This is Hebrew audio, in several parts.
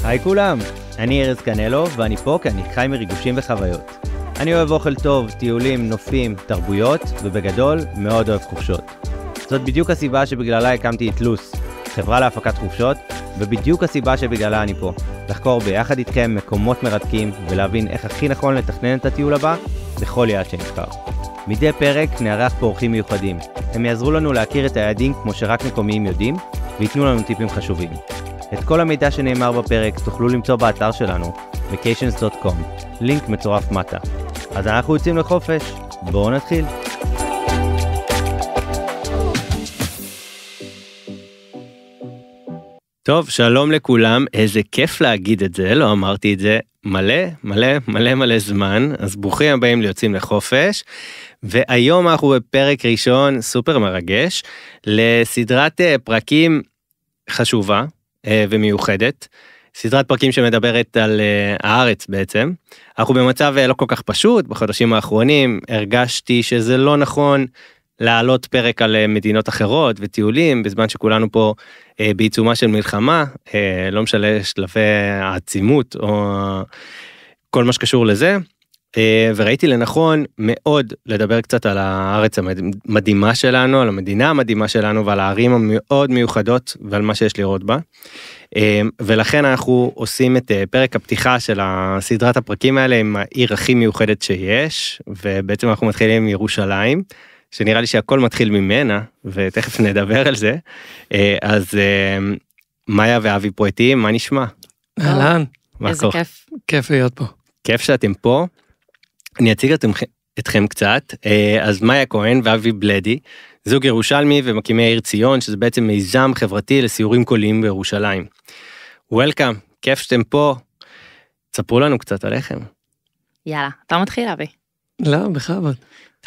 היי כולם, אני ארז קנלו ואני פה כי אני חי מריגושים וחוויות. אני אוהב אוכל טוב, טיולים, נופים, תרבויות, ובגדול מאוד אוהב חופשות. זאת בדיוק הסיבה שבגללה הקמתי את לוס, חברה להפקת חופשות, ובדיוק הסיבה שבגללה אני פה. לחקור ביחד איתכם מקומות מרתקים ולהבין איך הכי נכון לתכנן את הטיול הבא בכל יעד שנבחר. מדי פרק נערך פה אורחים מיוחדים. הם יעזרו לנו להכיר את היעדים כמו שרק מקומיים יודעים, ויתנו לנו טיפים חשובים. את כל המידע שנאמר בפרק תוכלו למצוא באתר שלנו, vacations.com, לינק מצורף מטה. אז אנחנו יוצאים לחופש, בואו נתחיל. טוב, שלום לכולם, איזה כיף להגיד את זה, לא אמרתי את זה מלא זמן, אז ברוכים הבאים ליוצאים לחופש, והיום אנחנו בפרק ראשון סופר מרגש, לסדרת פרקים חשובה ומיוחדת, סדרת פרקים שמדברת על הארץ בעצם. אנחנו במצב לא כל כך פשוט, בחודשים האחרונים הרגשתי שזה לא נכון להעלות פרק על מדינות אחרות וטיולים, בזמן שכולנו פה בעיצומה של מלחמה, לא משנה שלבי העצימות או כל מה שקשור לזה, וראיתי לנכון מאוד לדבר קצת על הארץ המדהימה שלנו, על המדינה המדהימה שלנו ועל הערים המאוד מיוחדות ועל מה שיש לראות בה. ולכן אנחנו עושים את פרק הפתיחה של הסדרת הפרקים האלה עם העיר הכי מיוחדת שיש, ובעצם אנחנו מתחילים עם ירושלים, שנראה לי שהכל מתחיל ממנה, ותכף נדבר על זה. אז מאיה ואבי פה איתי, מה נשמע? אהלן. איזה כיף. כיף להיות פה. כיף שאתם פה. אני אציג אתכם קצת. אז מאיה כהן ואבי בלדי, זוג ירושלמי ומקימי העיר ציון, שזה בעצם מיזם חברתי לסיורים קוליים בירושלים. וולקאם, כיף שאתם פה. תספרו לנו קצת עליכם. יאללה, אתה מתחיל אבי. לא, בכבוד.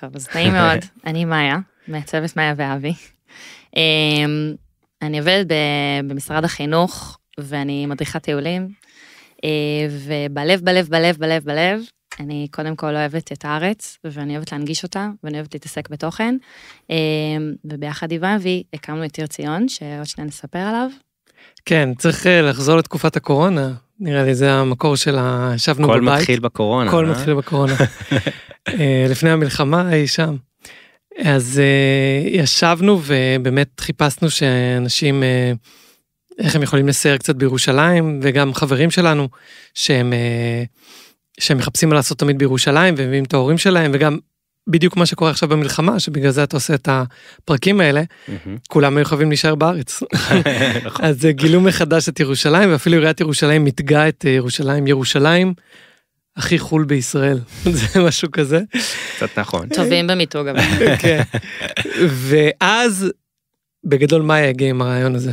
טוב, אז נעים מאוד. אני מאיה, מעצבת מאיה ואבי. אני עובדת במשרד החינוך, ואני מדריכת טיולים, ובלב, אני קודם כל אוהבת את הארץ, ואני אוהבת להנגיש אותה, ואני אוהבת להתעסק בתוכן, וביחד עם אבי הקמנו את עיר ציון, שעוד שניה נספר עליו. כן, צריך לחזור לתקופת הקורונה, נראה לי זה המקור של ישבנו בבית. כל מתחיל בקורונה. כל מתחיל בקורונה. לפני המלחמה היא שם. אז ישבנו ובאמת חיפשנו שאנשים, איך הם יכולים לסייר קצת בירושלים, וגם חברים שלנו שהם מחפשים מה לעשות תמיד בירושלים, ומביאים את ההורים שלהם, וגם בדיוק מה שקורה עכשיו במלחמה, שבגלל זה אתה עושה את הפרקים האלה, כולם היו חייבים להישאר בארץ. אז גילו מחדש את ירושלים, ואפילו עיריית ירושלים מתגאה את ירושלים הכי חול בישראל. זה משהו כזה. קצת נכון. טובים במיתוג אבל. כן. ואז בגדול מאיה הגיע עם הרעיון הזה.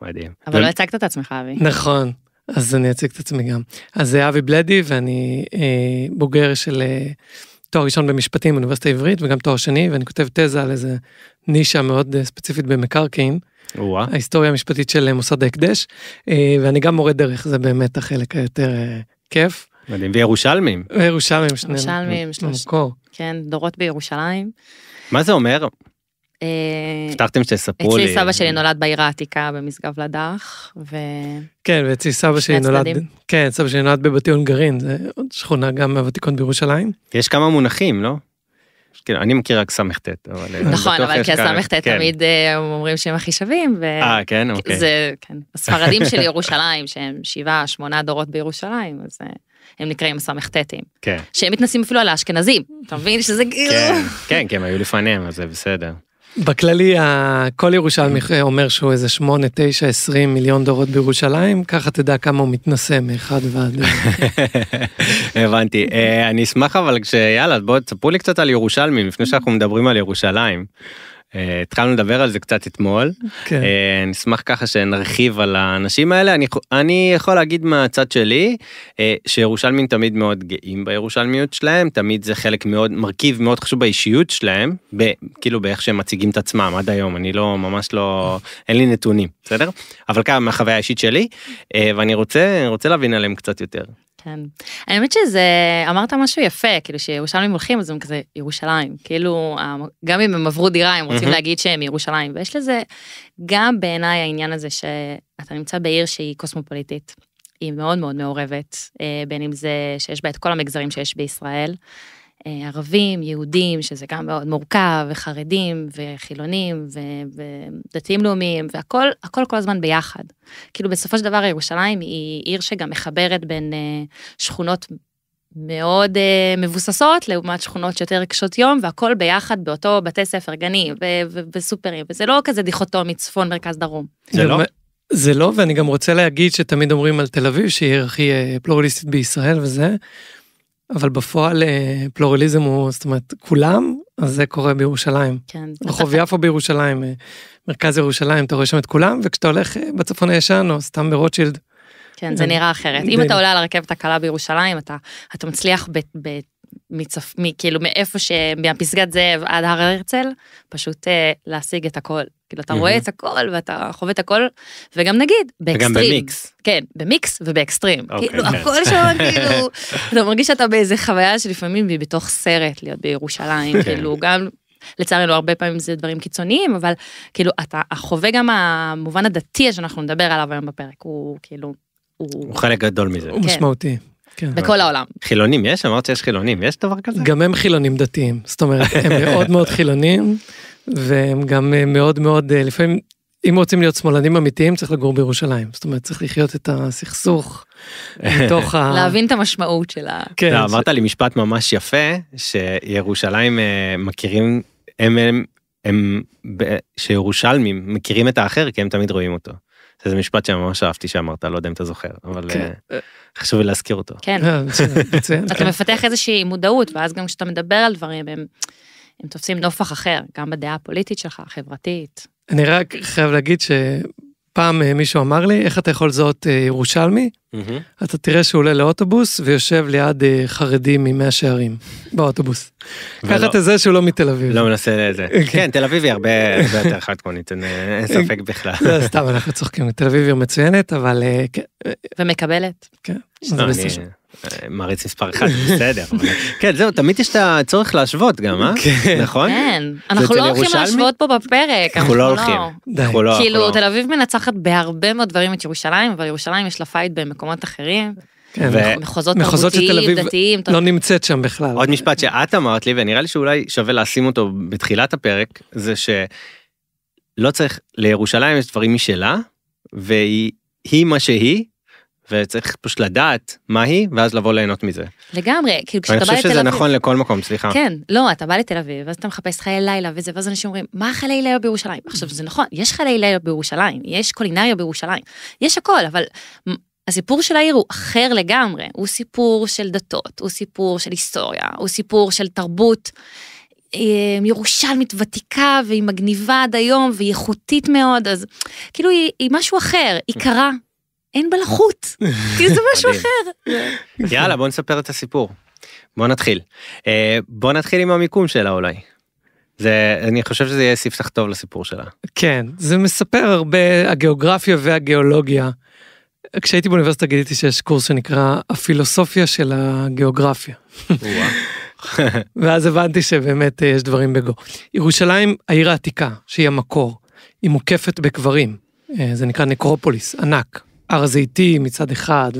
מדהים. אבל לא הצגת את עצמך אבי. נכון. אז אני אציג את עצמי גם. אז זה אבי בלדי, ואני בוגר של תואר ראשון במשפטים באוניברסיטה העברית, וגם תואר שני, ואני כותב תזה על איזה נישה מאוד ספציפית במקרקעין, ההיסטוריה המשפטית של מוסד ההקדש, ואני גם מורה דרך, זה באמת החלק היותר כיף. מדהים, וירושלמים. וירושלמים, ירושלמים, במקור. כן, דורות בירושלים. מה זה אומר? הבטחתם שתספרו לי. אצלי סבא שלי נולד בעיר העתיקה במשגב לדח, כן, ואצלי סבא שלי נולד, כן, סבא שלי נולד בבתי גרעין, זה עוד שכונה גם מהוותיקות בירושלים. יש כמה מונחים, לא? אני מכיר רק סמכתת. נכון, אבל כי הסמכתת תמיד אומרים שהם הכי שווים. כן, אוקיי. זה, כן, הספרדים של ירושלים, שהם 7-8 דורות בירושלים, אז הם נקראים הסמכתתים. כן. שהם מתנסים אפילו על האשכנזים, אתה מבין שזה כן, כי הם היו לפניהם, אז זה בסדר. בכללי, כל ירושלמי אומר שהוא איזה 8, 9, 20 מיליון דורות בירושלים, ככה תדע כמה הוא מתנסה מאחד ועד. הבנתי. אני אשמח אבל כשיאללה, בואו תספרו לי קצת על ירושלמים, לפני שאנחנו מדברים על ירושלים. התחלנו לדבר על זה קצת אתמול, נשמח ככה שנרחיב על האנשים האלה, אני יכול להגיד מהצד שלי, שירושלמים תמיד מאוד גאים בירושלמיות שלהם, תמיד זה חלק מאוד, מרכיב מאוד חשוב באישיות שלהם, כאילו באיך שהם מציגים את עצמם עד היום, אני לא, ממש לא, אין לי נתונים, בסדר? אבל כמה מהחוויה האישית שלי, ואני רוצה להבין עליהם קצת יותר. כן. האמת שזה, אמרת משהו יפה, כאילו שירושלמים הולכים, אז הם כזה ירושלים, כאילו, גם אם הם עברו דירה, הם רוצים להגיד שהם ירושלים, ויש לזה גם בעיניי העניין הזה שאתה נמצא בעיר שהיא קוסמופוליטית, היא מאוד מאוד מעורבת, בין אם זה שיש בה את כל המגזרים שיש בישראל, ערבים, יהודים, שזה גם מאוד מורכב, וחרדים, וחילונים, ודתיים לאומיים, והכל כל הזמן ביחד. כאילו בסופו של דבר ירושלים היא עיר שגם מחברת בין שכונות מאוד מבוססות, לעומת שכונות שיותר קשות יום, והכל ביחד באותו בתי ספר, גנים וסופרים, וזה לא כזה דיכוטומי צפון, מרכז, דרום. זה לא? זה לא, ואני גם רוצה להגיד שתמיד אומרים על תל אביב, שהיא עיר הכי פלורליסטית בישראל וזה, אבל בפועל פלורליזם הוא, זאת אומרת, כולם, אז זה קורה בירושלים. כן. רחוב יפו בירושלים, מרכז ירושלים, אתה רואה שם את כולם, וכשאתה הולך בצפון הישן, או סתם ברוטשילד. כן, זה נראה אחרת. אם אתה עולה על הרכבת הקלה בירושלים, אתה מצליח כאילו מאיפה מהפסגת זאב עד הר הרצל, פשוט להשיג את הכל. כאילו אתה רואה את הכל ואתה חווה את הכל, וגם נגיד, באקסטרים. וגם במיקס. כן, במיקס ובאקסטרים. כאילו הכל שם, כאילו, אתה מרגיש שאתה באיזה חוויה שלפעמים היא בתוך סרט להיות בירושלים, כאילו גם, לצערנו הרבה פעמים זה דברים קיצוניים, אבל כאילו אתה חווה גם המובן הדתי שאנחנו נדבר עליו היום בפרק, הוא כאילו, הוא חלק גדול מזה. הוא משמעותי. בכל העולם. חילונים יש? אמרת שיש חילונים, יש דבר כזה? גם הם חילונים דתיים, זאת אומרת, הם מאוד מאוד חילונים, והם גם מאוד מאוד, לפעמים, אם רוצים להיות שמאלנים אמיתיים, צריך לגור בירושלים, זאת אומרת, צריך לחיות את הסכסוך, מתוך להבין את המשמעות שלה. כן. אמרת לי משפט ממש יפה, שירושלים מכירים, שירושלמים מכירים את האחר, כי הם תמיד רואים אותו. זה משפט שממש אהבתי שאמרת, לא יודע אם אתה זוכר, אבל חשוב לי להזכיר אותו. כן, אתה מפתח איזושהי מודעות, ואז גם כשאתה מדבר על דברים, הם תופסים נופח אחר, גם בדעה הפוליטית שלך, חברתית. אני רק חייב להגיד שפעם מישהו אמר לי, איך אתה יכול לזהות ירושלמי? אתה תראה שהוא עולה לאוטובוס, ויושב ליד חרדי ממאה שערים, באוטובוס. ככה אתה זה שהוא לא מתל אביב. לא מנסה לזה. כן, תל אביב היא הרבה יותר חדקונית, אין ספק בכלל. לא, סתם, אנחנו צוחקים, תל אביב היא מצוינת, אבל... ומקבלת. כן, מעריץ מספר אחד, בסדר. כן, זהו, תמיד יש את הצורך להשוות גם, נכון? כן, אנחנו לא הולכים להשוות פה בפרק. אנחנו לא הולכים. כאילו, תל אביב מנצחת בהרבה מאוד דברים את ירושלים, אבל ירושלים יש לה פייט במקומות אחרים. מחוזות תרבותיים, דתיים. לא נמצאת שם בכלל. עוד משפט שאת אמרת לי, ונראה לי שאולי שווה לשים אותו בתחילת הפרק, זה שלא צריך, לירושלים יש דברים משלה, והיא מה שהיא, וצריך פשוט לדעת מה היא, ואז לבוא ליהנות מזה. לגמרי, כאילו כשאתה בא לתל אביב. אני חושב שזה אביב... נכון לכל מקום, סליחה. כן, לא, אתה בא לתל אביב, ואז אתה מחפש חיי לילה וזה, ואז אנשים אומרים, מה חיי לילה בירושלים? עכשיו, זה נכון, יש חיי לילה בירושלים, יש קולינריה בירושלים, יש הכל, אבל הסיפור של העיר הוא אחר לגמרי, הוא סיפור של דתות, הוא סיפור של היסטוריה, הוא סיפור של תרבות, ירושלמית ותיקה, והיא מגניבה עד היום, והיא איכותית מאוד, אז כאילו היא משהו אחר, היא קרה, אין בה לחות, כי זה משהו אחר. יאללה, בוא נספר את הסיפור. בוא נתחיל. בוא נתחיל עם המיקום שלה אולי. אני חושב שזה יהיה ספתח טוב לסיפור שלה. כן, זה מספר הרבה, הגיאוגרפיה והגיאולוגיה. כשהייתי באוניברסיטה גיליתי שיש קורס שנקרא הפילוסופיה של הגיאוגרפיה. ואז הבנתי שבאמת יש דברים בגו. ירושלים, העיר העתיקה, שהיא המקור, היא מוקפת בקברים. זה נקרא נקרופוליס, ענק. הר הזיתי מצד אחד,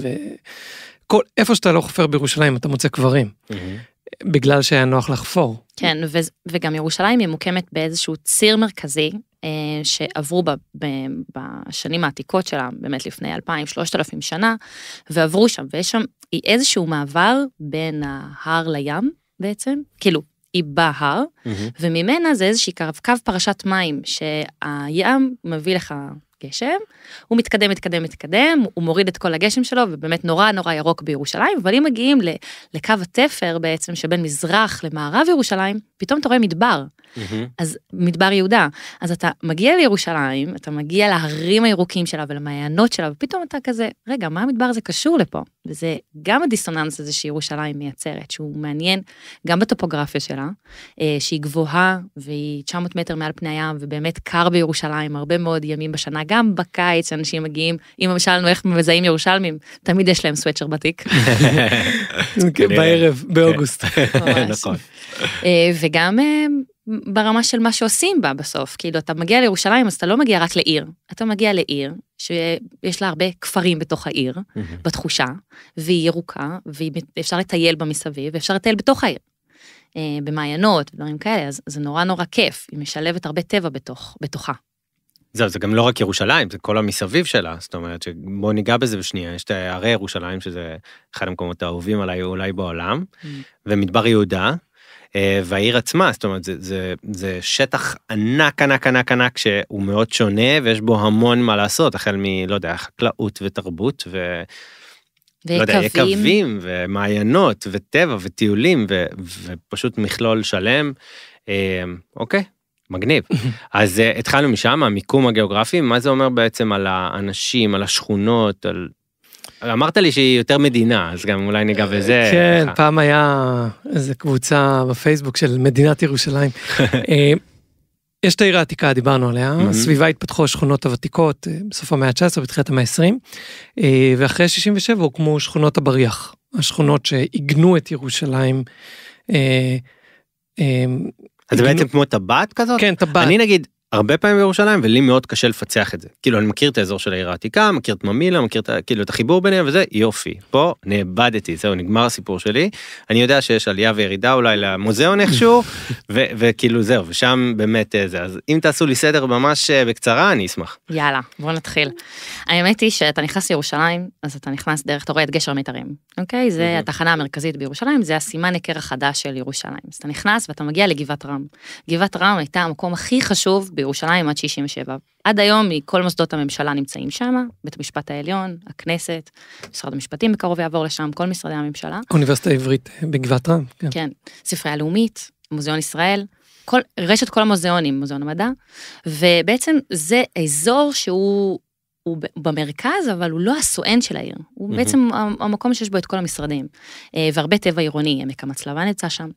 איפה שאתה לא חופר בירושלים, אתה מוצא קברים, בגלל שהיה נוח לחפור. כן, וגם ירושלים היא מוקמת באיזשהו ציר מרכזי, שעברו בשנים העתיקות שלה, באמת לפני 2,000-3,000 שנה, ועברו שם, ויש שם איזשהו מעבר בין ההר לים בעצם, כאילו, היא בהר, וממנה זה איזושהי קו פרשת מים, שהים מביא לך גשם, הוא מתקדם, הוא מוריד את כל הגשם שלו, ובאמת נורא נורא ירוק בירושלים, אבל אם מגיעים לקו התפר בעצם, שבין מזרח למערב ירושלים, פתאום אתה רואה מדבר, אז מדבר יהודה, אז אתה מגיע לירושלים, אתה מגיע להרים הירוקים שלה, ולמעיינות שלה, ופתאום אתה כזה, רגע, מה המדבר הזה קשור לפה? וזה גם הדיסוננס הזה שירושלים מייצרת, שהוא מעניין גם בטופוגרפיה שלה, שהיא גבוהה, והיא 900 מטר מעל פני הים, ובאמת קר בירושלים, הרבה מאוד ימים בשנה, גם בקיץ, אנשים מגיעים, אם שאלנו איך מזהים ירושלמים, תמיד יש להם סוויצ'ר בתיק. בערב, באוגוסט. וגם ברמה של מה שעושים בה בסוף, כאילו אתה מגיע לירושלים, אז אתה לא מגיע רק לעיר, אתה מגיע לעיר, שיש לה הרבה כפרים בתוך העיר, בתחושה, והיא ירוקה, ואפשר לטייל בה מסביב, ואפשר לטייל בתוך העיר, במעיינות, ודברים כאלה, אז זה נורא נורא כיף, היא משלבת הרבה טבע בתוכה. זה גם לא רק ירושלים, זה כל המסביב שלה, זאת אומרת שבוא ניגע בזה בשנייה, יש את הרי ירושלים, שזה אחד המקומות האהובים עליי אולי בעולם, ומדבר יהודה, והעיר עצמה, זאת אומרת, זה שטח ענק, ענק, ענק, ענק, שהוא מאוד שונה, ויש בו המון מה לעשות, החל לא יודע, חקלאות ותרבות, לא יודע, יקבים, ומעיינות, וטבע, וטיולים, ופשוט מכלול שלם, אוקיי. מגניב. אז התחלנו משם, המיקום הגיאוגרפי, מה זה אומר בעצם על האנשים, על השכונות, אמרת לי שהיא יותר מדינה, אז גם אולי ניגע בזה. כן, פעם היה איזו קבוצה בפייסבוק של מדינת ירושלים. יש את העיר העתיקה, דיברנו עליה, סביבה התפתחו השכונות הוותיקות, בסוף המאה ה-19, בתחילת המאה ה-20, ואחרי 67 הוקמו שכונות הבריח, השכונות שעיגנו את ירושלים, אז זה בעצם כמו טבעת כזאת? כן, טבעת. אני נגיד, הרבה פעמים בירושלים, ולי מאוד קשה לפצח את זה. כאילו, אני מכיר את האזור של העיר העתיקה, מכיר את ממילה, מכיר כאילו, את החיבור ביניהם, וזה יופי. פה נאבדתי, זהו, נגמר הסיפור שלי. אני יודע שיש עלייה וירידה אולי למוזיאון איכשהו, וכאילו זהו, ושם באמת זה. אז אם תעשו לי סדר ממש בקצרה, אני אשמח. יאללה, בוא נתחיל. האמת היא שאתה נכנס לירושלים, אז אתה נכנס דרך, אתה רואה את גשר מיתרים. אוקיי? זה התחנה המרכזית בירושלים, זה הסימן היכר החדש של ירושלים. אז אתה נכנס ואתה מגיע לגבעת רם. גבעת רם הייתה המקום הכי חשוב בירושלים עד 67. עד היום כל מוסדות הממשלה נמצאים שם, בית המשפט העליון, הכנסת, משרד המשפטים בקרוב יעבור לשם, כל משרדי הממשלה. האוניברסיטה העברית בגבעת רם. כן. כן, ספרייה לאומית, מוזיאון ישראל, רשת כל המוזיאונים, מוזיאון המדע, ובעצם זה אזור שהוא במרכז, אבל הוא לא הסואן של העיר, הוא בעצם המקום שיש בו את כל המשרדים, והרבה טבע עירוני, עמק המצלבה נמצא שם,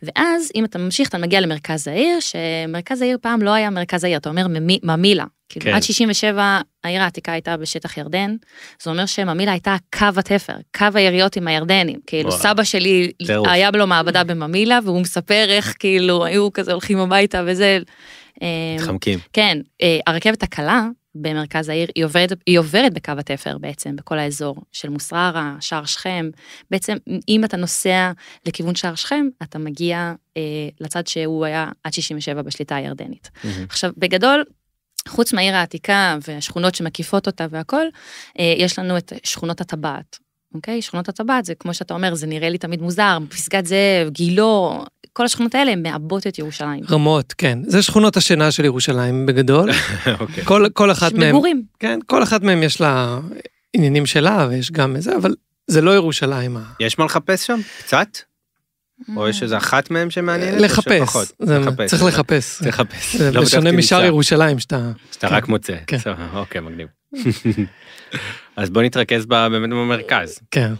ואז אם אתה ממשיך, אתה מגיע למרכז העיר, שמרכז העיר פעם לא היה מרכז העיר, אתה אומר ממילה, כאילו עד 67 העיר העתיקה הייתה בשטח ירדן, זה אומר שממילה הייתה קו התפר, קו היריות עם הירדנים, כאילו סבא שלי היה לו מעבדה בממילה, והוא מספר איך כאילו היו כזה הולכים הביתה וזה, חמקים. כן, הרכבת הקלה, במרכז העיר, היא עוברת בקו התפר בעצם, בכל האזור של מוסררה, שער שכם, בעצם אם אתה נוסע לכיוון שער שכם, אתה מגיע לצד שהוא היה עד 67 בשליטה הירדנית. עכשיו, בגדול, חוץ מהעיר העתיקה והשכונות שמקיפות אותה והכל, יש לנו את שכונות הטבעת. אוקיי? שכונות הטבעת, זה כמו שאתה אומר, זה נראה לי תמיד מוזר, פסגת זאב, גילו, כל השכונות האלה הן מעבות את ירושלים. רמות, כן. זה שכונות השינה של ירושלים בגדול. כל אחת מהם, מגורים. כן, כל אחת מהם יש לה עניינים שלה, ויש גם זה, אבל זה לא ירושלים. יש מה לחפש שם? קצת? או יש איזה אחת מהם שמעניינת? לחפש. צריך לחפש. זה בשונה משאר ירושלים שאתה רק מוצא. אוקיי, מגניב. אז בוא נתרכז באמת במרכז. כן.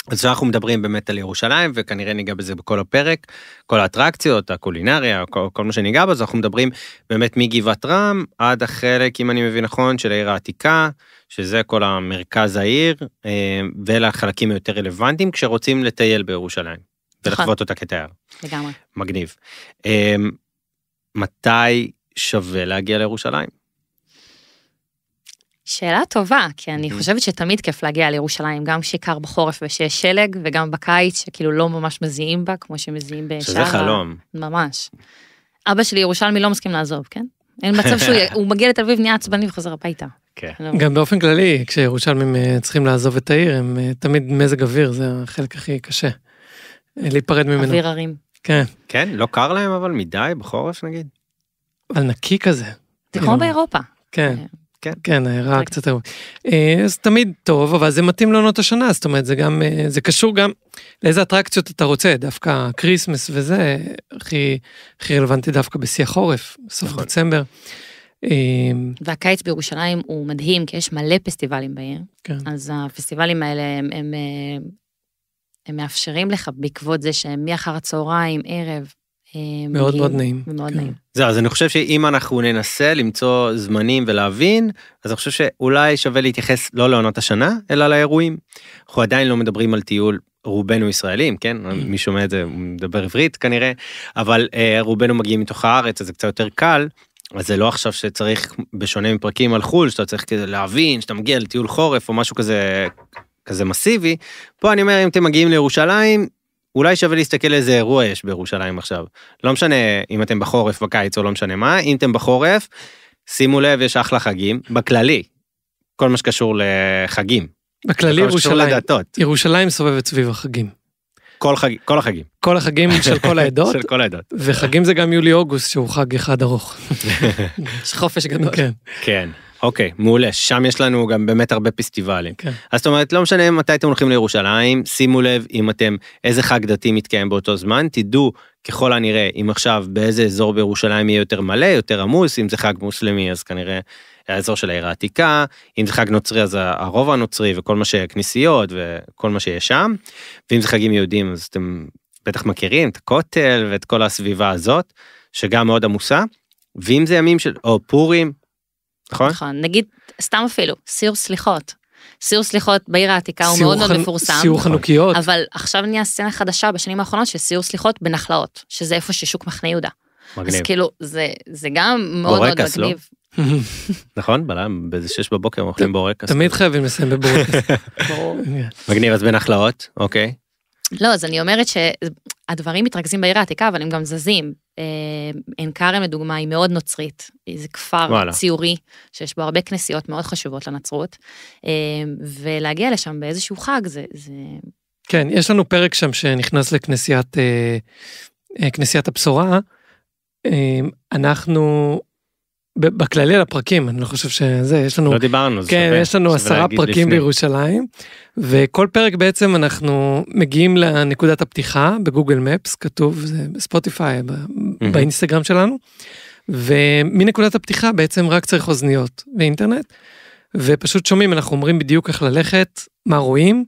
אז אנחנו מדברים באמת על ירושלים, וכנראה ניגע בזה בכל הפרק, כל האטרקציות, הקולינריה, כל מה שניגע בזה, אנחנו מדברים באמת מגבעת רם, עד החלק, אם אני מבין נכון, של העיר העתיקה, שזה כל המרכז העיר, ולחלקים היותר רלוונטיים, כשרוצים לטייל בירושלים, ולחוות אותה כתייר. לגמרי. מגניב. מתי שווה להגיע לירושלים? שאלה טובה, כי אני חושבת שתמיד כיף להגיע לירושלים, גם שקר בחורף ושיש שלג, וגם בקיץ שכאילו לא ממש מזיעים בה, כמו שמזיעים בשאר. שזה חלום. ממש. אבא שלי ירושלמי לא מסכים לעזוב, כן? אין מצב שהוא מגיע לתל אביב, נהיה עצבני וחוזר הביתה. גם באופן כללי, כשירושלמים צריכים לעזוב את העיר, הם תמיד מזג אוויר, זה החלק הכי קשה. להיפרד ממנו. אוויר הרים. כן. כן, לא קר להם אבל מדי בחורף נגיד. אבל נקי כזה. זה כמו באירופה. כן. כן, הערה קצת הרבה. אז תמיד טוב, אבל זה מתאים לעונות השנה, זאת אומרת, זה קשור גם לאיזה אטרקציות אתה רוצה, דווקא קריסמס וזה, הכי רלוונטי דווקא בשיא החורף, בסוף דצמבר. והקיץ בירושלים הוא מדהים, כי יש מלא פסטיבלים בעיר, אז הפסטיבלים האלה הם מאפשרים לך בעקבות זה שהם מאחר הצהריים, ערב, מאוד מאוד נעים. מאוד נעים. זהו, אז אני חושב שאם אנחנו ננסה למצוא זמנים ולהבין, אז אני חושב שאולי שווה להתייחס לא לעונות השנה, אלא לאירועים. אנחנו עדיין לא מדברים על טיול רובנו ישראלים, כן? מי שומע את זה, הוא מדבר עברית כנראה, אבל רובנו מגיעים מתוך הארץ, אז זה קצת יותר קל, אז זה לא עכשיו שצריך, בשונה מפרקים על חול, שאתה צריך כזה להבין, שאתה מגיע לטיול חורף או משהו כזה מסיבי, פה אני אומר, אם אתם מגיעים לירושלים, אולי שווה להסתכל איזה אירוע יש בירושלים עכשיו. לא משנה אם אתם בחורף, בקיץ או לא משנה מה, אם אתם בחורף, שימו לב, יש אחלה חגים, בכללי, כל מה שקשור לחגים. בכללי ירושלים סובבת סביב החגים. כל החגים. כל החגים של כל העדות. של כל העדות. וחגים זה גם יולי-אוגוסט, שהוא חג אחד ארוך. יש חופש גדול. כן. אוקיי, מעולה, שם יש לנו גם באמת הרבה פסטיבלים. אז זאת אומרת, לא משנה מתי אתם הולכים לירושלים, שימו לב אם אתם, איזה חג דתי מתקיים באותו זמן, תדעו ככל הנראה, אם עכשיו באיזה אזור בירושלים יהיה יותר מלא, יותר עמוס, אם זה חג מוסלמי, אז כנראה האזור של העיר העתיקה, אם זה חג נוצרי, אז הרוב הנוצרי וכל מה שכנסיות וכל מה שיש שם, ואם זה חגים יהודים, אז אתם בטח מכירים את הכותל ואת כל הסביבה הזאת, שגם מאוד עמוסה, ואם זה ימים של, או פורים, נכון? נכון, נגיד, סתם אפילו, סיור סליחות. סיור סליחות בעיר העתיקה הוא מאוד מאוד מפורסם. סיור חנוכיות. אבל עכשיו נהיה סצנה חדשה בשנים האחרונות של סיור סליחות בנחלאות, שזה איפה ששוק מחנה יהודה. מגניב. אז כאילו, זה גם מאוד מאוד מגניב. נכון? באיזה 6 בבוקר אוכלים בורקס. תמיד חייבים לסיים בבורקס. מגניב, אז בנחלאות, אוקיי. לא, אז אני אומרת שהדברים מתרכזים בעיר העתיקה, אבל הם גם זזים. עין כרם לדוגמה היא מאוד נוצרית, זה כפר ציורי, שיש בו הרבה כנסיות מאוד חשובות לנצרות, ולהגיע לשם באיזשהו חג זה... כן, יש לנו פרק שם שנכנס לכנסיית הבשורה, אנחנו... בכללי לפרקים, אני לא חושב שזה, יש לנו... לא דיברנו, כן, יש לנו 10 פרקים בירושלים, וכל פרק בעצם אנחנו מגיעים לנקודת הפתיחה, בגוגל מפס, כתוב, זה בספוטיפיי, באינסטגרם שלנו, ומנקודת הפתיחה בעצם רק צריך אוזניות ואינטרנט, ופשוט שומעים, אנחנו אומרים בדיוק איך ללכת, מה רואים,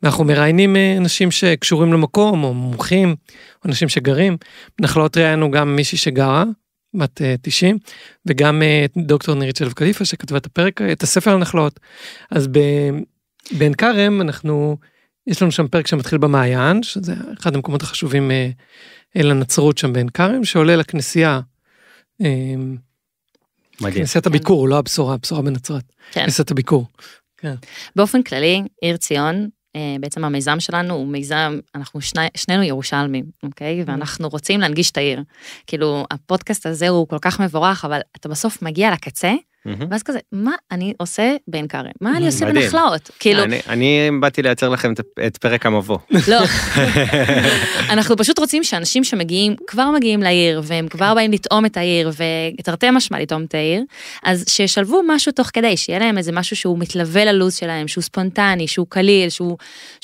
ואנחנו מראיינים אנשים שקשורים למקום, או מומחים, או אנשים שגרים, נחלות ראיינו גם מישהי שגרה, בת 90, וגם דוקטור נירית שלו קליפה, שכתבה את הפרק, את הספר על נחלות. אז בעין כרם, יש לנו שם פרק שמתחיל במעיין, שזה אחד המקומות החשובים לנצרות שם בעין כרם, שעולה לכנסייה, כנסיית הביקור, לא הבשורה בנצרת, כנסיית הביקור. באופן כללי, עיר ציון, בעצם המיזם שלנו הוא מיזם, אנחנו שנינו ירושלמים, אוקיי? ואנחנו רוצים להנגיש את העיר. כאילו, הפודקאסט הזה הוא כל כך מבורך, אבל אתה בסוף מגיע לקצה, ואז כזה, מה אני עושה בעין כרם? מה אני עושה בנחלאות? כאילו... אני באתי לייצר לכם את פרק המבוא. לא. אנחנו פשוט רוצים שאנשים שמגיעים, כבר מגיעים לעיר, והם כבר באים לטעום את העיר, ותרתי משמע לטעום את העיר, אז שישלבו משהו תוך כדי, שיהיה להם איזה משהו שהוא מתלווה ללוז שלהם, שהוא ספונטני, שהוא קליל, שהוא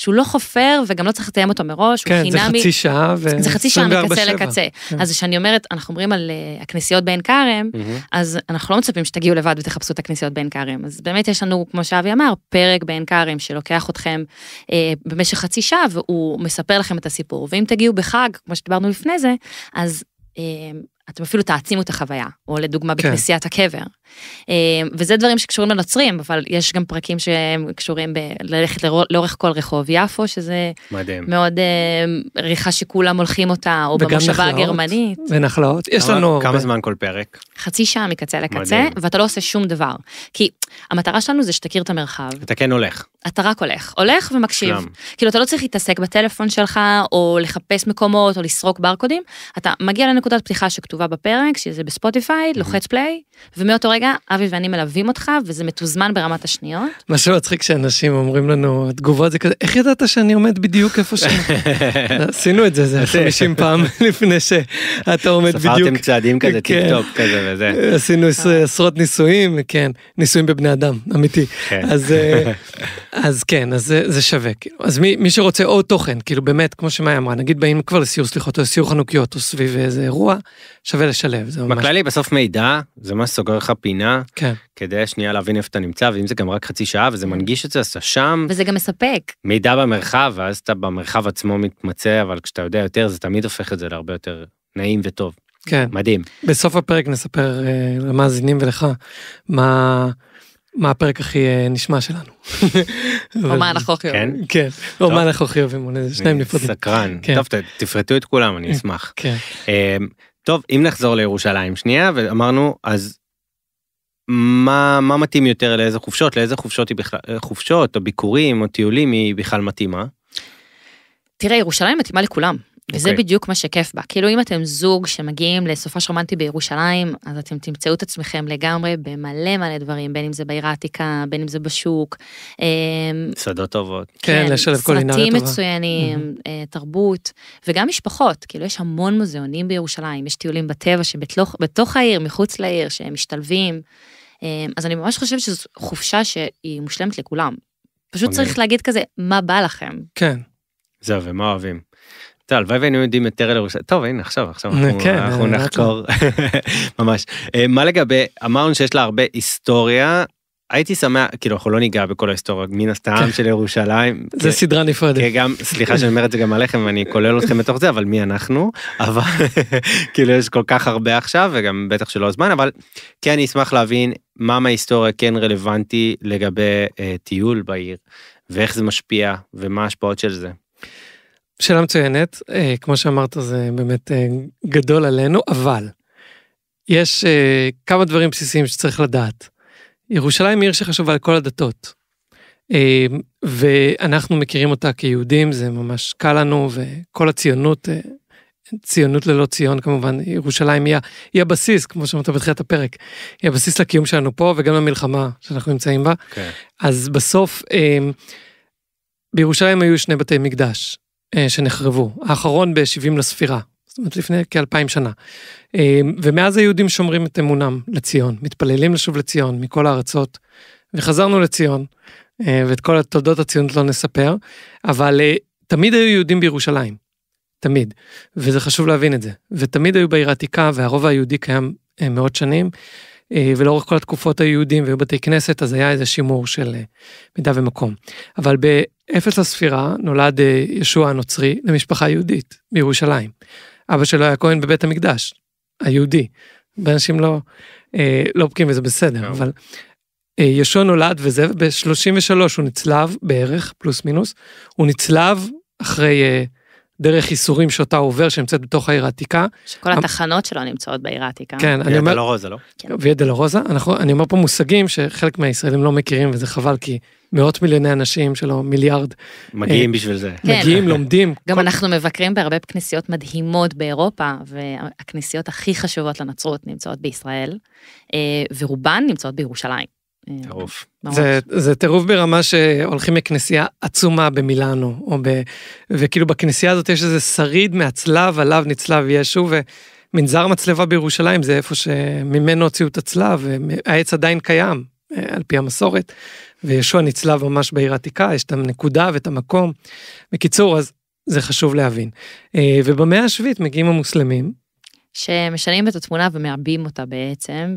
לא חופר, וגם לא צריך לתאם אותו מראש, הוא חינמי. כן, זה חצי שעה זה חצי שעה מקצה לקצה. אז כשאני אומרת, אנחנו אומרים על הכנסיות בעין כרם, אז אנחנו לא מצפים שתגיעו לבד ותחפשו את הכנסיות בעין כרם. אז באמת יש לנו, כמו שאבי אמר, פרק בעין כרם שלוקח אתכם במשך חצי שעה, והוא מספר לכם את הסיפור. ואם תגיעו בחג, כמו שדיברנו לפני זה, אז אתם אפילו תעצימו את החוויה, או לדוגמה בכנסיית הקבר. וזה דברים שקשורים לנוצרים, אבל יש גם פרקים שהם קשורים ללכת לאורך כל רחוב יפו, שזה מאוד ריחה שכולם הולכים אותה, או במושבה הגרמנית. ונחלאות. יש לנו... כמה זמן כל פרק? חצי שעה מקצה לקצה, ואתה לא עושה שום דבר. כי המטרה שלנו זה שתכיר את המרחב. אתה כן הולך. אתה רק הולך ומקשיב. כאילו אתה לא צריך להתעסק בטלפון שלך, או לחפש מקומות, או לסרוק ברקודים. אתה מגיע לנקודת פתיחה שכתובה בפרק, שזה בספוטיפיי, לוחץ פליי, ומאותו רגע, אבי ואני מלווים אותך, וזה מתוזמן ברמת השניות. מה שמצחיק שאנשים אומרים לנו, התגובות זה כזה, איך ידעת שאני עומד בדיוק איפה שם? עשינו את זה 50 פעם לפני שאתה עומד בדיוק. ספרתם צעדים כזה, טיק טוק כזה וזה. עשינו עשרות ניסויים, כן, ניסויים בבני אדם, אמיתי. אז כן, אז זה שווה. אז מי שרוצה עוד תוכן, כאילו באמת, כמו שמאי אמרה, נגיד באים כבר לסיור סליחות, או סיור חנוכיות, או סביב איזה אירוע, שווה לשלב. בכללי, בסוף מידע, זה מה סוגר לך פינה, כדי שנייה להבין איפה אתה נמצא, ואם זה גם רק חצי שעה, וזה מנגיש את זה, אז אתה שם. וזה גם מספק. מידע במרחב, ואז אתה במרחב עצמו מתמצא, אבל כשאתה יודע יותר, זה תמיד הופך את זה להרבה יותר נעים וטוב. כן. מדהים. בסוף הפרק נספר למאזינים ולך, מה הפרק הכי נשמע שלנו. או מה אנחנו הכי כן? אוהבים. כן, או מה אנחנו הכי אוהבים, שניים נפרדים. סקרן. כן. טוב, תפרטו את כולם, אני אשמח. כן. טוב, אם נחזור לירושלים שנייה, ואמרנו, אז מה מתאים יותר לאיזה חופשות? לאיזה חופשות היא בכלל, חופשות או ביקורים או טיולים היא בכלל מתאימה? תראה, ירושלים מתאימה לכולם. וזה אוקיי. בדיוק מה שכיף בה. כאילו אם אתם זוג שמגיעים לסופש רומנטי בירושלים, אז אתם תמצאו את עצמכם לגמרי במלא מלא דברים, בין אם זה בעיר העתיקה, בין אם זה בשוק. שדות טובות. כן, לשלב קולינריה סרטים טובה. מצוינים, תרבות, וגם משפחות. כאילו יש המון מוזיאונים בירושלים, יש טיולים בטבע שבתוך העיר, מחוץ לעיר, שהם משתלבים. אז אני ממש חושבת שזו חופשה שהיא מושלמת לכולם. פשוט צריך להגיד כזה, מה בא לכם? כן. זהו, ומה אוהבים? טוב, הלוואי והיינו יודעים יותר על ירושלים. טוב, הנה, עכשיו כן, אנחנו נחקור. ממש. מה לגבי, אמרנו שיש לה הרבה היסטוריה, הייתי שמח, כאילו, אנחנו לא ניגע בכל ההיסטוריה, מן הסתם של ירושלים. זה סדרה נפרדת. גם, סליחה שאני אומר את זה גם עליכם, ואני כולל אתכם בתוך זה, אבל מי אנחנו? אבל, כאילו, יש כל כך הרבה עכשיו, וגם בטח שלא הזמן, אבל כן, אני אשמח להבין מה מההיסטוריה כן רלוונטי לגבי טיול בעיר, ואיך זה משפיע, ומה ההשפעות של זה. שאלה מצוינת, כמו שאמרת זה באמת גדול עלינו, אבל יש כמה דברים בסיסיים שצריך לדעת. ירושלים היא עיר שחשובה על כל הדתות, ואנחנו מכירים אותה כיהודים, זה ממש קל לנו, וכל הציונות, ציונות ללא ציון כמובן, ירושלים היא הבסיס, כמו שאמרת בתחילת הפרק, היא הבסיס לקיום שלנו פה, וגם למלחמה שאנחנו נמצאים בה. כן. אז בסוף, בירושלים היו 2 בתי מקדש, שנחרבו, האחרון ב-70 לספירה, זאת אומרת לפני כ-2000 שנה, ומאז היהודים שומרים את אמונם לציון, מתפללים לשוב לציון מכל הארצות, וחזרנו לציון, ואת כל התולדות הציונות לא נספר, אבל תמיד היו יהודים בירושלים, תמיד, וזה חשוב להבין את זה, ותמיד היו בעיר העתיקה, והרוב היהודי קיים מאות שנים, ולאורך כל התקופות היהודים והיו בתי כנסת, אז היה איזה שימור של מידה ומקום. אבל באפס לספירה נולד ישוע הנוצרי למשפחה יהודית בירושלים. אבא שלו היה כהן בבית המקדש, היהודי. באנשים לא בקיאים וזה בסדר, אבל ישוע נולד וזה, ב-33 הוא נצלב בערך, פלוס מינוס, הוא נצלב אחרי דרך ייסורים שאותה עובר, שנמצאת בתוך העיר העתיקה. שכל התחנות שלו נמצאות בעיר העתיקה. כן, אני ויה אומר... דולורוזה, לא? ויה דולורוזה, אני אומר פה מושגים שחלק מהישראלים לא מכירים, וזה חבל, כי מאות מיליוני אנשים שלו, מיליארד. מגיעים בשביל זה. מגיעים, לומדים. גם אנחנו מבקרים בהרבה כנסיות מדהימות באירופה, והכנסיות הכי חשובות לנצרות נמצאות בישראל, ורובן נמצאות בירושלים. טירוף. זה טירוף ברמה שהולכים לכנסייה עצומה במילאנו, וכאילו בכנסייה הזאת יש איזה שריד מהצלב, עליו נצלב ישו, ומנזר מצלבה בירושלים זה איפה שממנו הוציאו את הצלב, והעץ עדיין קיים, על פי המסורת, וישוע נצלב ממש בעיר העתיקה, יש את הנקודה ואת המקום. בקיצור, אז זה חשוב להבין. ובמאה השביעית מגיעים המוסלמים, שמשנים את התמונה ומעבים אותה בעצם,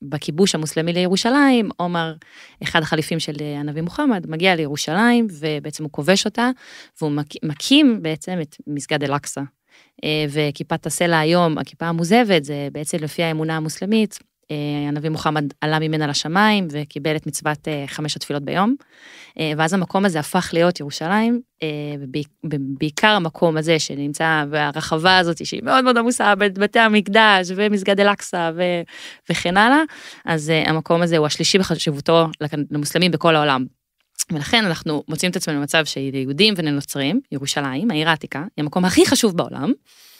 בכיבוש המוסלמי לירושלים, עומר, אחד החליפים של הנביא מוחמד, מגיע לירושלים, ובעצם הוא כובש אותה, והוא מקים בעצם את מסגד אל-אקצא. וכיפת הסלע היום, הכיפה המוזבת, זה בעצם לפי האמונה המוסלמית, הנביא מוחמד עלה ממנה לשמיים, וקיבל את מצוות 5 התפילות ביום, ואז המקום הזה הפך להיות ירושלים, בעיקר המקום הזה שנמצא, והרחבה הזאת שהיא מאוד מאוד עמוסה, בתי המקדש ומסגד אל-אקצא וכן הלאה, אז המקום הזה הוא השלישי בחשיבותו למוסלמים בכל העולם. ולכן אנחנו מוצאים את עצמנו במצב שיהודים ונוצרים, ירושלים, העיר העתיקה, היא המקום הכי חשוב בעולם,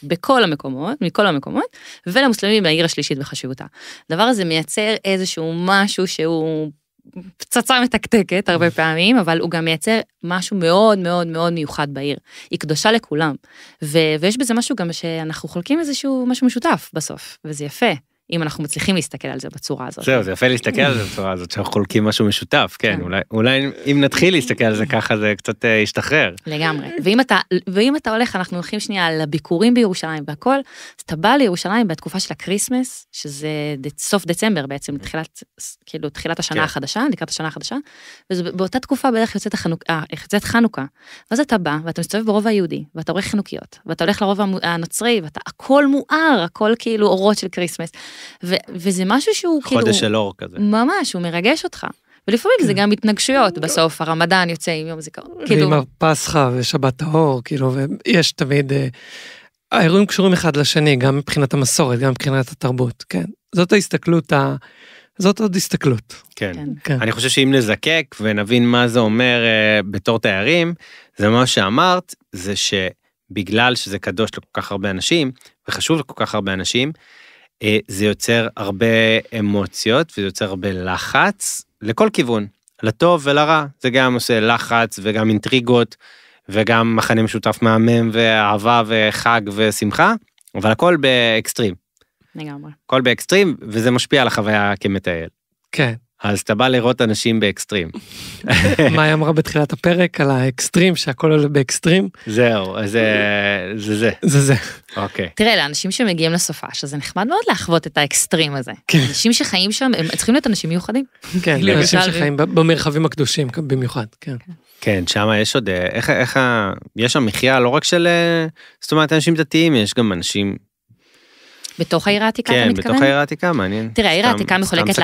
בכל המקומות, מכל המקומות, ולמוסלמים העיר השלישית בחשיבותה. הדבר הזה מייצר איזשהו משהו שהוא פצצה מתקתקת הרבה פעמים, אבל הוא גם מייצר משהו מאוד מאוד מאוד מיוחד בעיר. היא קדושה לכולם. ויש בזה משהו גם שאנחנו חולקים איזשהו משהו משותף בסוף, וזה יפה. אם אנחנו מצליחים להסתכל על זה בצורה הזאת. זהו, זה יפה להסתכל על זה בצורה הזאת, שאנחנו חולקים משהו משותף, כן, אולי אם נתחיל להסתכל על זה ככה, זה קצת ישתחרר. לגמרי, ואם אתה הולך, אנחנו הולכים שנייה לביקורים בירושלים והכל, אז אתה בא לירושלים בתקופה של הקריסמס, שזה סוף דצמבר בעצם, תחילת השנה החדשה, לקראת השנה החדשה, ובאותה תקופה בערך יוצאת חנוכה, ואז אתה בא, ואתה מסתובב ברובע היהודי, ואתה עורך חנוכיות, ואתה הולך לרובע הנוצרי, ואתה הכל מואר, הכל כאילו אורות של קריסמס, וזה משהו שהוא כאילו... חודש של אור כזה. ממש, הוא מרגש אותך. ולפעמים זה גם התנגשויות, בסוף הרמדאן יוצא עם יום זיכרון. ועם הפסחא ושבת האור, כאילו, ויש תמיד... האירועים קשורים אחד לשני, גם מבחינת המסורת, גם מבחינת התרבות, כן. זאת ההסתכלות, זאת עוד הסתכלות. כן. אני חושב שאם נזקק ונבין מה זה אומר בתור תיירים, זה מה שאמרת, זה שבגלל שזה קדוש לכל כך הרבה אנשים, וחשוב לכל כך הרבה אנשים, זה יוצר הרבה אמוציות, וזה יוצר הרבה לחץ, לכל כיוון, לטוב ולרע. זה גם עושה לחץ וגם אינטריגות, וגם מחנה משותף מהמם, ואהבה וחג ושמחה, אבל הכל באקסטרים. לגמרי. הכל באקסטרים, וזה משפיע על החוויה כמטייל. כן. אז אתה בא לראות אנשים באקסטרים. מה היא אמרה בתחילת הפרק על האקסטרים, שהכל עולה באקסטרים? זהו, זה. זה. אוקיי. תראה, לאנשים שמגיעים לסופש, אז זה נחמד מאוד לחוות את האקסטרים הזה. אנשים שחיים שם, הם צריכים להיות אנשים מיוחדים. כן, אנשים שחיים במרחבים הקדושים במיוחד, כן. כן, שם יש עוד, יש שם מחיה לא רק של, זאת אומרת, אנשים דתיים, יש גם אנשים... בתוך העיר העתיקה אתה מתכוון? כן, בתוך העיר העתיקה, מעניין. תראה, העיר העתיקה מחולקת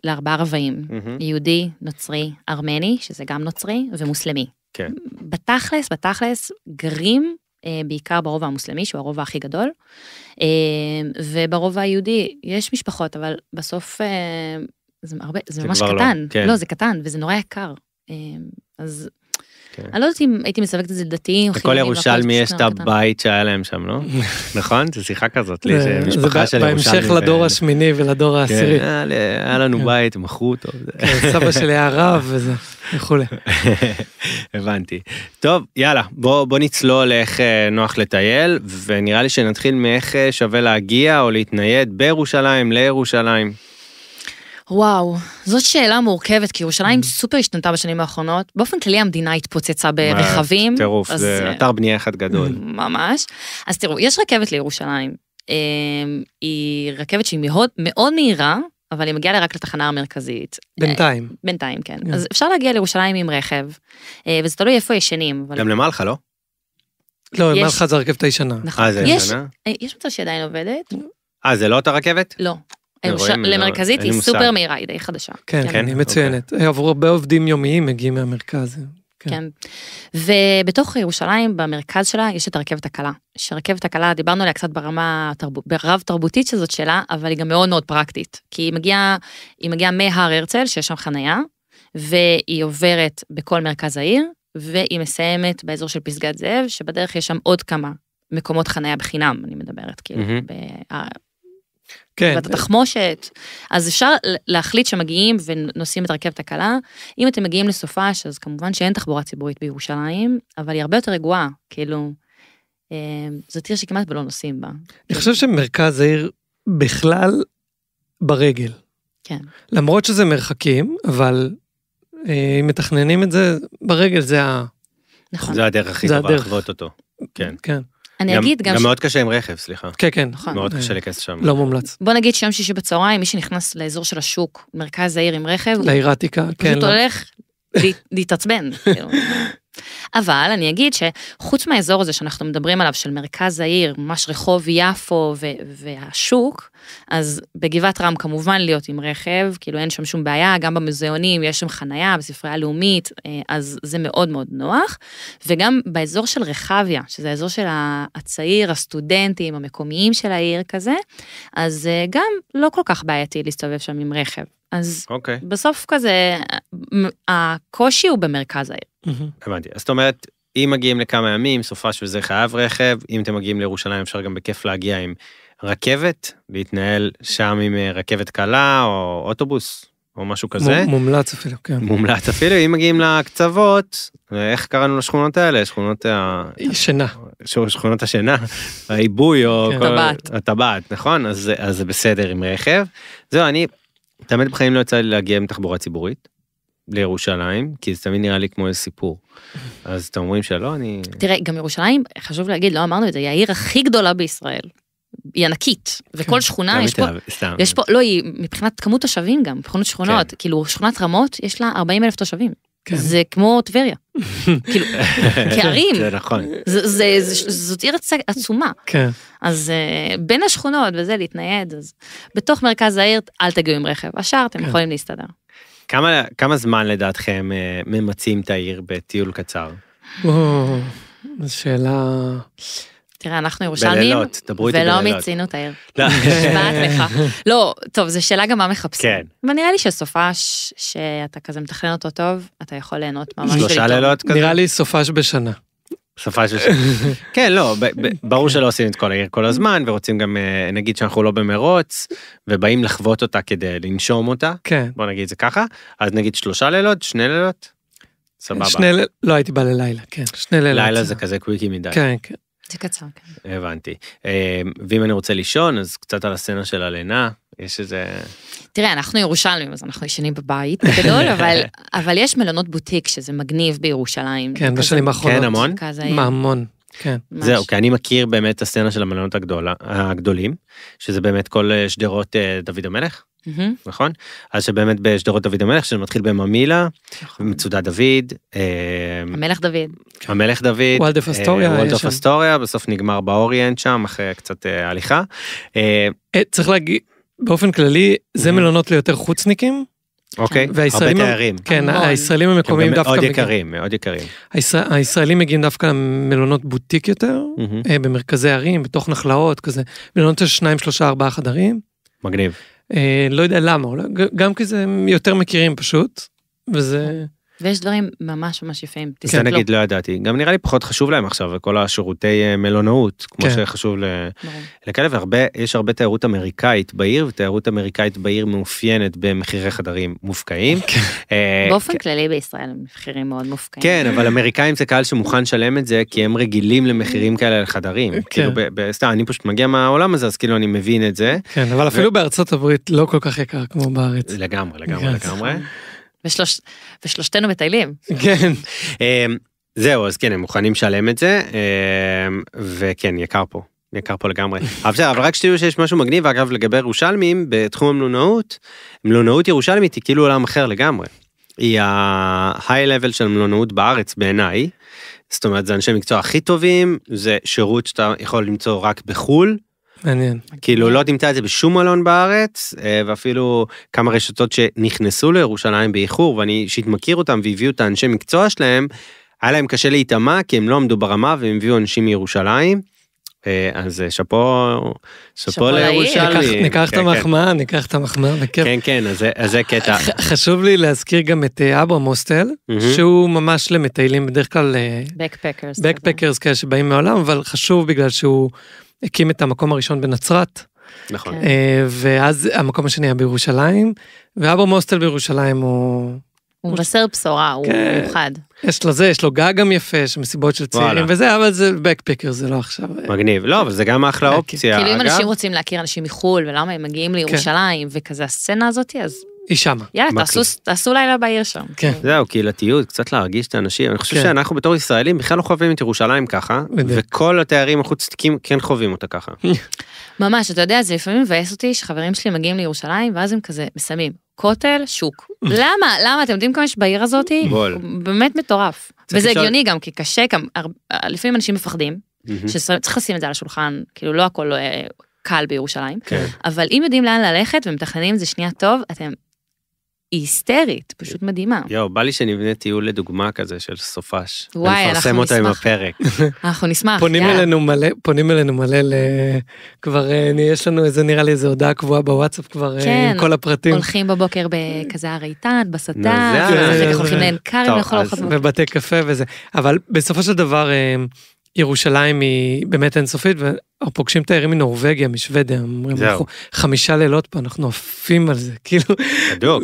לארבעה רבעים, יהודי, נוצרי, ארמני, שזה גם נוצרי, ומוסלמי. כן. בתכלס, גרים בעיקר ברובע המוסלמי, שהוא הרובע הכי גדול, וברובע היהודי יש משפחות, אבל בסוף זה ממש קטן. לא, זה קטן, וזה נורא יקר. אז... אני לא יודעת אם הייתי מסווגת את זה דתיים. לכל ירושלמי יש את הבית שהיה להם שם, לא? נכון? זו שיחה כזאת, משפחה של ירושלמי. בהמשך לדור השמיני ולדור העשירי. היה לנו בית, מכרו אותו. סבא שלי היה רב וזה, וכולי. הבנתי. טוב, יאללה, בוא נצלול איך נוח לטייל, ונראה לי שנתחיל מאיך שווה להגיע או להתנייד בירושלים לירושלים. וואו, זאת שאלה מורכבת, כי ירושלים סופר השתנתה בשנים האחרונות, באופן כללי המדינה התפוצצה ברכבים. טירוף, זה אתר בנייה אחד גדול. ממש. אז תראו, יש רכבת לירושלים, היא רכבת שהיא מאוד מהירה, אבל היא מגיעה רק לתחנה המרכזית. בינתיים, כן. אז אפשר להגיע לירושלים עם רכב, וזה תלוי איפה ישנים. גם למלחה, לא? לא, למלחה זה הרכבת הישנה. נכון. יש מצב שעדיין עובדת? זה לא אותה רכבת? לא. למרכזית היא סופר מהירה, היא די חדשה. כן, היא מצוינת. עברו הרבה עובדים יומיים מגיעים מהמרכז. כן. ובתוך ירושלים, במרכז שלה, יש את הרכבת הקלה. שרכבת הקלה, דיברנו עליה קצת ברב תרבותית שזאת שאלה, אבל היא גם מאוד מאוד פרקטית. כי היא מגיעה מהר הרצל, שיש שם חנייה, והיא עוברת בכל מרכז העיר, והיא מסיימת באזור של פסגת זאב, שבדרך יש שם עוד כמה מקומות חנייה בחינם, אני מדברת, כאילו, כן. ואתה תחמושת, אז אפשר להחליט שמגיעים ונוסעים את הרכבת הקלה, אם אתם מגיעים לסופש, אז כמובן שאין תחבורה ציבורית בירושלים, אבל היא הרבה יותר רגועה, כאילו, זאת עיר שכמעט ולא נוסעים בה. אני חושב שמרכז העיר בכלל ברגל. כן. למרות שזה מרחקים, אבל אם מתכננים את זה, ברגל זה נכון. זה הדרך הכי טובה לחוות אותו. כן. כן. אני אגיד גם... גם מאוד קשה עם רכב, סליחה. כן, כן. מאוד קשה להיכנס שם. לא מומלץ. בוא נגיד שיום שישי בצהריים, מי שנכנס לאזור של השוק, מרכז העיר עם רכב, לעיר העתיקה, כן. פשוט הולך להתעצבן. אבל אני אגיד שחוץ מהאזור הזה שאנחנו מדברים עליו, של מרכז העיר, ממש רחוב יפו והשוק, אז בגבעת רם כמובן להיות עם רכב, כאילו אין שם שום בעיה, גם במוזיאונים יש שם חנייה, בספרייה הלאומית, אז זה מאוד מאוד נוח, וגם באזור של רחביה, שזה האזור של הצעיר, הסטודנטים, המקומיים של העיר כזה, אז גם לא כל כך בעייתי להסתובב שם עם רכב. אז בסוף כזה, הקושי הוא במרכז העיר. הבנתי, אז זאת אומרת, אם מגיעים לכמה ימים, סופש וזה חייב רכב, אם אתם מגיעים לירושלים אפשר גם בכיף להגיע עם רכבת, להתנהל שם עם רכבת קלה או אוטובוס או משהו כזה. מומלץ אפילו, כן. מומלץ אפילו, אם מגיעים לקצוות, איך קראנו לשכונות האלה? שכונות שינה. שכונות השינה, העיבוי או הטבעת, נכון? אז זה בסדר עם רכב. זהו, אני תמיד בחיים לא יצא לי להגיע עם תחבורה ציבורית לירושלים, כי זה תמיד נראה לי כמו איזה סיפור. אז אתם אומרים שלא, אני... תראה, גם ירושלים, חשוב להגיד, לא אמרנו את זה, היא העיר הכי גדולה בישראל. היא ענקית, וכל שכונה יש פה, לא, היא מבחינת כמות תושבים גם, מבחינת שכונות, כאילו שכונת רמות, יש לה 40,000 תושבים. זה כמו טבריה. כאילו, כערים. זה נכון. זאת עיר עצומה. כן. אז בין השכונות וזה להתנייד, אז בתוך מרכז העיר אל תגיעו עם רכב, השאר אתם יכולים להסתדר. כמה זמן לדעתכם ממצים את העיר בטיול קצר? זו שאלה... תראה, אנחנו ירושלמים, ולא מיצינו את העיר. נשבעת לך. לא, טוב, זו שאלה גם מה מחפשים. ונראה לי שסופש, שאתה כזה מתכנן אותו טוב, אתה יכול ליהנות ממש. 3 לילות כזה? נראה לי סופש בשנה. סופש בשנה. כן, לא, ברור שלא עושים את כל העיר כל הזמן, ורוצים גם, נגיד שאנחנו לא במרוץ, ובאים לחוות אותה כדי לנשום אותה. כן. בוא נגיד זה ככה. אז נגיד 3 לילות, 2 לילות? סבבה. לא הייתי בא ללילה, כן. 2 לילות. לילה זה כזה קוויקי מדי. כן, כן. זה קצר, כן. הבנתי. ואם אני רוצה לישון, אז קצת על הסצנה של הלינה, יש איזה... תראה, אנחנו ירושלמים, אז אנחנו ישנים בבית בגדול, אבל יש מלונות בוטיק שזה מגניב בירושלים. כן, בשנים האחרונות. כן, המון? המון, כן. זהו, כי אני מכיר באמת את הסצנה של המלונות הגדולים, שזה באמת כל שדרות דוד המלך, נכון? אז שבאמת בשדרות דוד המלך, שזה מתחיל בממילה, מצודת דוד. המלך דוד. המלך דוד. וולדף אסטוריה. וולדף אסטוריה, בסוף נגמר באוריינט שם, אחרי קצת הליכה. צריך להגיד, באופן כללי, זה מלונות ליותר חוצניקים. אוקיי, הרבה תיירים. כן, הישראלים המקומיים דווקא... מאוד יקרים, מאוד יקרים. הישראלים מגיעים דווקא למלונות בוטיק יותר, במרכזי ערים, בתוך נחלאות, כזה, מלונות של 2, 3, 4 חדרים. מגניב. לא יודע למה, גם כי זה יותר מכירים פשוט, וזה... ויש דברים ממש ממש יפים. זה נגיד לא ידעתי, גם נראה לי פחות חשוב להם עכשיו, כל השירותי מלונאות, כמו שחשוב לכאלה, ויש הרבה תיירות אמריקאית בעיר, ותיירות אמריקאית בעיר מאופיינת במחירי חדרים מופקעים. באופן כללי בישראל, מחירים מאוד מופקעים. כן, אבל אמריקאים זה קהל שמוכן שלם את זה, כי הם רגילים למחירים כאלה לחדרים. כאילו, אני פשוט מגיע מהעולם הזה, אז כאילו אני מבין את זה. כן, אבל אפילו בארצות הברית לא כל כך יקר כמו בארץ. לגמרי. ושלושתנו מטיילים. כן. זהו, אז כן, הם מוכנים לשלם את זה, וכן, יקר פה לגמרי. אבל רק שתדעו שיש משהו מגניב, אגב, לגבי ירושלמים, בתחום המלונאות, מלונאות ירושלמית היא כאילו עולם אחר לגמרי. היא ה-high level של מלונאות בארץ בעיניי, זאת אומרת, זה אנשי מקצוע הכי טובים, זה שירות שאתה יכול למצוא רק בחול, מעניין. כאילו לא תמצא את זה בשום מלון בארץ, ואפילו כמה רשתות שנכנסו לירושלים באיחור, ואני אישית מכיר אותם והביאו את האנשי מקצוע שלהם, היה להם קשה להתאמה, כי הם לא עמדו ברמה, והם הביאו אנשים מירושלים, אז שפו לירושלים. ניקח את המחמאה, בכיף. כן, אז זה קטע. חשוב לי להזכיר גם את אברהם הוסטל, שהוא ממש למטיילים בדרך כלל, בקפקרס כאלה שבאים מהעולם, אבל חשוב בגלל שהוא הקים את המקום הראשון בנצרת. נכון. ואז המקום השני היה בירושלים, ואברהם הוסטל בירושלים הוא... הוא מבשר בשורה, הוא מיוחד. יש לו גג גם יפה, שמסיבות של צעירים וזה, אבל זה בקפקר, זה לא עכשיו. מגניב, לא, אבל זה גם אחלה אופציה. כאילו אם אנשים רוצים להכיר אנשים מחול, ולמה הם מגיעים לירושלים, וכזה הסצנה הזאת, אז... היא שמה. יאללה, תעשו לילה בעיר שם. זהו, קהילתיות, קצת להרגיש את האנשים. אני חושב שאנחנו בתור ישראלים בכלל לא חווים את ירושלים ככה, וכל התארים החוץ-תיקים כן חווים אותה ככה. ממש, אתה יודע, זה לפעמים מבאס אותי שחברים שלי מגיעים לירושלים, ואז הם כזה מסיימים, כותל, שוק. למה? אתם יודעים כמה יש בעיר הזאת? באמת מטורף. וזה הגיוני גם, כי קשה, לפעמים אנשים מפחדים, שצריך לשים את זה על השולחן, כאילו לא הכל קל בירושלים, אבל אם יודעים לאן ללכת ומתכננים את זה שנייה טוב, אתם היסטרית, פשוט מדהימה. בא לי שנבנה טיול לדוגמה כזה של סופש. וואי, ונפרסם אותה עם הפרק. אנחנו נשמח. פונים אלינו מלא, כבר יש לנו איזה, נראה לי איזה הודעה קבועה בוואטסאפ כבר עם כל הפרטים. הולכים בבוקר בכזה הרייטן, בסטה, הולכים לעין קרים, בבתי קפה וזה. אבל בסופו של דבר, ירושלים היא באמת אינסופית, ואנחנו פוגשים תיירים מנורווגיה, משוודיה, אומרים אנחנו 5 לילות פה, אנחנו עפים על זה, כאילו,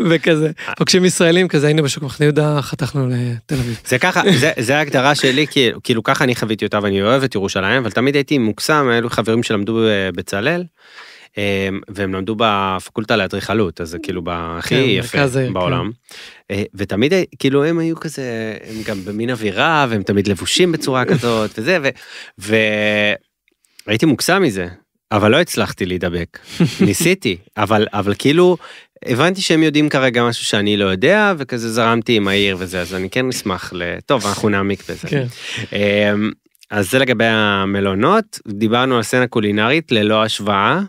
וכזה, פוגשים ישראלים, כזה היינו בשוק מחנה יהודה, חתכנו לתל אביב. זה ככה, זה ההגדרה שלי, כאילו ככה אני חוויתי אותה, ואני אוהב את ירושלים, אבל תמיד הייתי מוקסם, אלו חברים שלמדו בצלאל, והם למדו בפקולטה לאדריכלות, אז זה כאילו הכי יפה בעולם. ותמיד כאילו הם היו כזה, הם גם במין אווירה, והם תמיד לבושים בצורה כזאת, וזה, והייתי מוקסם מזה, אבל לא הצלחתי להידבק. ניסיתי, אבל כאילו, הבנתי שהם יודעים כרגע משהו שאני לא יודע, וכזה זרמתי עם העיר וזה, אז אני כן נשמח טוב, אנחנו נעמיק בזה. כן. אז זה לגבי המלונות, דיברנו על סצנה קולינרית ללא השוואה,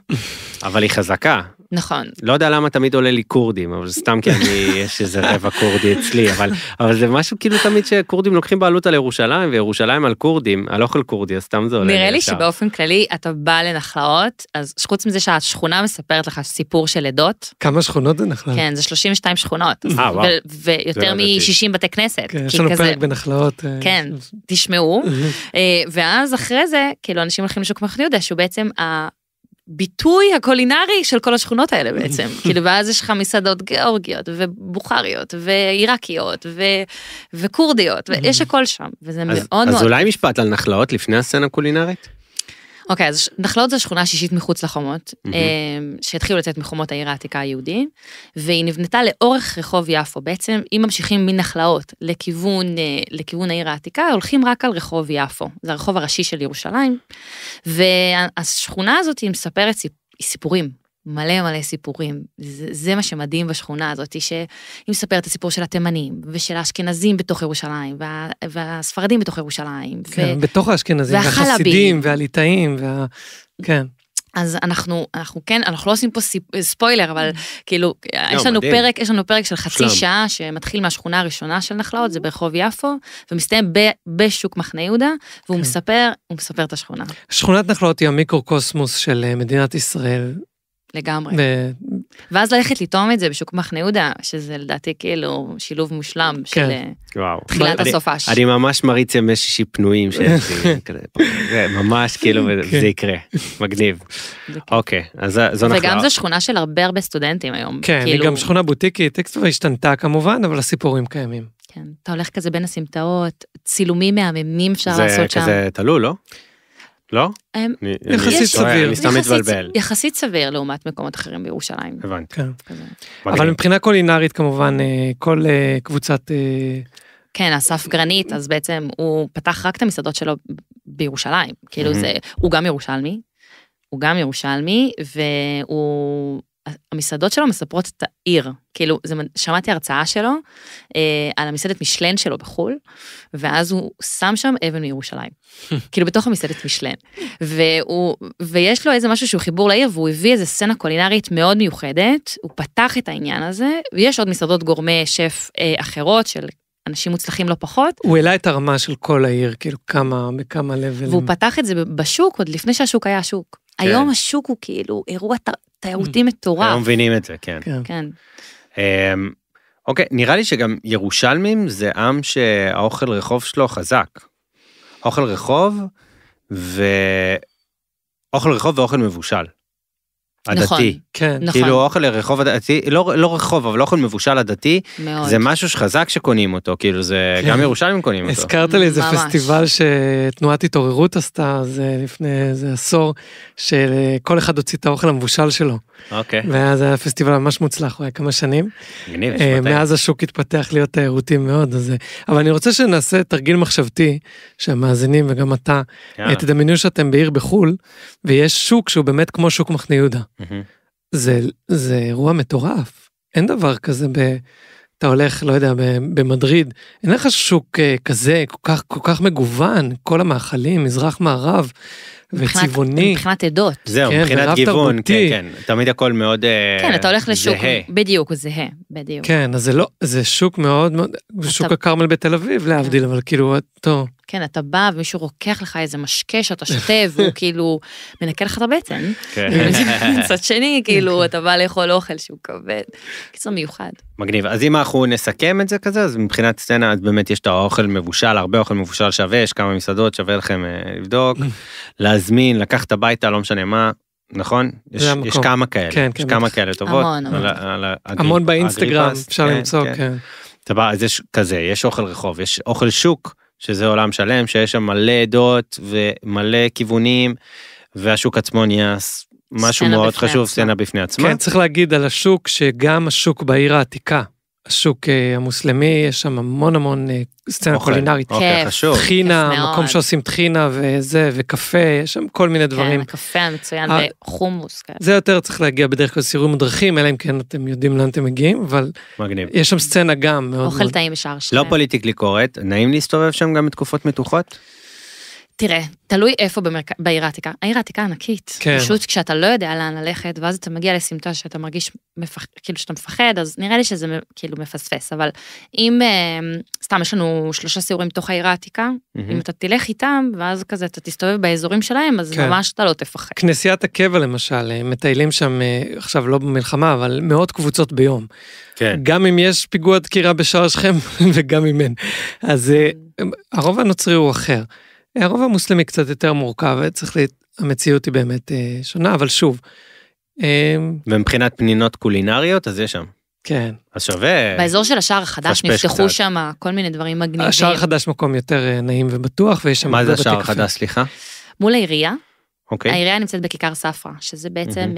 אבל היא חזקה. נכון. לא יודע למה תמיד עולה לי קורדים, אבל סתם כי יש איזה רבע קורדי אצלי, אבל זה משהו כאילו תמיד שקורדים לוקחים בעלות על ירושלים, וירושלים על קורדים, על אוכל קורדי, אז סתם זה עולה לי. נראה לי שבאופן כללי אתה בא לנחלאות, אז חוץ מזה שהשכונה מספרת לך סיפור של עדות. כמה שכונות זה נחלאות? כן, זה 32 שכונות. ויותר מ-60 בתי כנסת. כן, יש לנו פרק בנחלאות. כן, תשמעו. ואז אחרי זה, כאילו אנשים הולכים לשוק מחנה יהודה, שהוא בעצם ביטוי הקולינרי של כל השכונות האלה בעצם. כאילו, ואז יש לך מסעדות גיאורגיות, ובוכריות, ועיראקיות, וקורדיות, ויש הכל שם, וזה מאוד מאוד... אז אולי משפט על נחלאות לפני הסצנה קולינרית? אוקיי, אז נחלאות זו השכונה השישית מחוץ לחומות, שהתחילו לצאת מחומות העיר העתיקה היהודי, והיא נבנתה לאורך רחוב יפו. בעצם, אם ממשיכים מנחלאות לכיוון העיר העתיקה, הולכים רק על רחוב יפו. זה הרחוב הראשי של ירושלים, והשכונה הזאת היא מספרת סיפורים. מלא סיפורים, זה מה שמדהים בשכונה הזאת, שהיא מספרת את הסיפור של התימנים, ושל האשכנזים בתוך ירושלים, והספרדים בתוך ירושלים. כן, בתוך האשכנזים, והחסידים, והליטאים, כן. אז אנחנו לא עושים פה ספוילר, אבל כאילו, יש לנו פרק של חצי שעה, שמתחיל מהשכונה הראשונה של נחלאות, זה ברחוב יפו, ומסתיים בשוק מחנה יהודה, והוא מספר את השכונה. שכונת נחלאות היא המיקרוקוסמוס של מדינת ישראל, לגמרי. ואז ללכת לטעום את זה בשוק מחנה יהודה, שזה לדעתי כאילו שילוב מושלם של תחילת הסופש. אני ממש מריץ ימי שישי פנויים, ממש כאילו זה יקרה, מגניב. אוקיי, אז זו נחלה. וגם זו שכונה של הרבה סטודנטים היום. כן, היא גם שכונה בוטיקית, טקסט השתנתה כמובן, אבל הסיפורים קיימים. כן, אתה הולך כזה בין הסמטאות, צילומים מהממים אפשר לעשות שם. זה כזה תלול, לא? לא? יחסית סביר. אני סתם מתבלבל. יחסית סביר לעומת מקומות אחרים בירושלים. הבנתי. אבל מבחינה קולינרית כמובן, כל קבוצת... כן, אסף גרנית, אז בעצם הוא פתח רק את המסעדות שלו בירושלים. כאילו זה, הוא גם ירושלמי, המסעדות שלו מספרות את העיר, כאילו, שמעתי הרצאה שלו, על המסעדת משלן שלו בחול, ואז הוא שם שם אבן מירושלים, כאילו בתוך המסעדת משלן, ויש לו איזה משהו שהוא חיבור לעיר, והוא הביא איזה סצנה קולינרית מאוד מיוחדת, הוא פתח את העניין הזה, ויש עוד מסעדות גורמי שף אחרות, של אנשים מוצלחים לא פחות. הוא העלה את הרמה של כל העיר, כאילו בכמה לבלים. והוא פתח את זה בשוק, עוד לפני שהשוק היה שוק. היום השוק הוא כאילו אירוע תיירותי מטורף. היום מבינים את זה, כן. כן. אוקיי, נראה לי שגם ירושלמים זה עם שהאוכל רחוב שלו חזק. אוכל רחוב ואוכל מבושל. עדתי. כן. כאילו אוכל רחוב עדתי, לא רחוב, אבל אוכל מבושל עדתי, זה משהו שחזק שקונים אותו, כאילו זה גם ירושלים קונים אותו. הזכרת לי איזה פסטיבל שתנועת התעוררות עשתה, זה לפני איזה עשור, שכל אחד הוציא את האוכל המבושל שלו. אוקיי. ואז היה פסטיבל ממש מוצלח, הוא היה כמה שנים. מאז השוק התפתח להיות תיירותי מאוד, אבל אני רוצה שנעשה תרגיל מחשבתי, שהמאזינים וגם אתה, תדמיינו שאתם בעיר בחול, ויש שוק שהוא באמת כמו שוק מחנה יהודה. זה אירוע מטורף, אין דבר כזה אתה הולך, לא יודע, במדריד, אין לך שוק כזה, כל כך מגוון, כל המאכלים, מזרח מערב, וצבעוני. מבחינת עדות. זהו, מבחינת גיוון, כן, תמיד הכל מאוד זהה. כן, אתה הולך לשוק, בדיוק, הוא זהה, בדיוק. כן, אז זה שוק מאוד, שוק הכרמל בתל אביב, להבדיל, אבל כאילו, טוב. כן, אתה בא ומישהו רוקח לך איזה משקה שאתה שותה, והוא כאילו מנקה לך את הבטן. מצד שני, כאילו, אתה בא לאכול אוכל שהוא כבד. קיצור מיוחד. מגניב. אז אם אנחנו נסכם את זה כזה, אז מבחינת סצנה, אז באמת יש את האוכל מבושל, הרבה אוכל מבושל שווה, יש כמה מסעדות, שווה לכם לבדוק, להזמין, לקחת הביתה, לא משנה מה, נכון? יש כמה כאלה, יש כמה כאלה טובות. המון באינסטגרם, אפשר למצוא, כן. אז יש כזה, יש אוכל רחוב, יש אוכל שוק, שזה עולם שלם, שיש שם מלא עדות ומלא כיוונים, והשוק עצמו נהיה משהו מאוד חשוב, סצנה בפני עצמה. כן, צריך להגיד על השוק, שגם השוק בעיר העתיקה, השוק המוסלמי, יש שם המון סצנה קולינרית. אוקיי, חשוב. טחינה, מקום שעושים טחינה וזה, וקפה, יש שם כל מיני דברים. כן, הקפה המצוין וחומוס. זה יותר צריך להגיע בדרך כלל סיורים מודרכים, אלא אם כן אתם יודעים לאן אתם מגיעים, אבל יש שם סצנה גם מאוד. אוכל טעים בשער שלם. לא פוליטיקלי קורקט, נעים להסתובב שם גם בתקופות מתוחות? תראה, תלוי איפה בעיר העתיקה. העיר העתיקה ענקית. כן. פשוט כשאתה לא יודע לאן ללכת, ואז אתה מגיע לסמטה שאתה מרגיש כאילו שאתה מפחד, אז נראה לי שזה כאילו מפספס. אבל אם, סתם יש לנו 3 סיורים בתוך העיר העתיקה, אם אתה תלך איתם, ואז כזה אתה תסתובב באזורים שלהם, אז ממש אתה לא תפחד. כנסיית הקבע למשל, מטיילים שם, עכשיו לא במלחמה, אבל מאות קבוצות ביום. כן. גם אם יש פיגוע דקירה בשער שכם, וגם אם אין. אז הרוב הנוצרי הוא אחר. הרוב המוסלמי קצת יותר מורכב, המציאות היא באמת שונה, אבל שוב. ומבחינת פנינות קולינריות, אז יש שם. כן. אז שווה. באזור של השער החדש נפתחו שם כל מיני דברים מגניבים. השער החדש מקום יותר נעים ובטוח, ויש שם... מה זה השער החדש, סליחה? מול העירייה. אוקיי. העירייה נמצאת בכיכר ספרא, שזה בעצם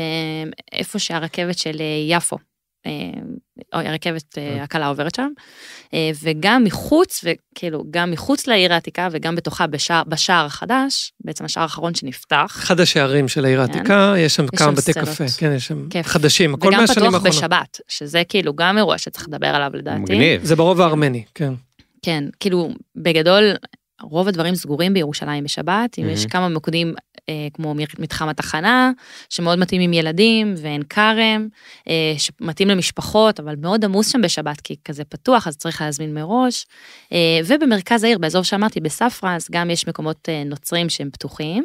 איפה שהרכבת של יפו. הרכבת הקלה עוברת שם, וגם מחוץ, וכאילו, גם מחוץ לעיר העתיקה, וגם בתוכה בשער החדש, בעצם השער האחרון שנפתח. אחד השערים של העיר העתיקה, יש שם כמה בתי קפה, כן, יש שם חדשים, הכל מהשנים האחרונות. וגם פתוח בשבת, שזה כאילו גם אירוע שצריך לדבר עליו לדעתי. מגניב. זה ברוב הארמני, כן. כן, כאילו, בגדול, רוב הדברים סגורים בירושלים בשבת, אם יש כמה מקודים כמו מתחם התחנה, שמאוד מתאימים ילדים, ואין כרם, שמתאים למשפחות, אבל מאוד עמוס שם בשבת, כי כזה פתוח, אז צריך להזמין מראש. ובמרכז העיר, באזור שאמרתי, בספרא, אז גם יש מקומות נוצרים שהם פתוחים,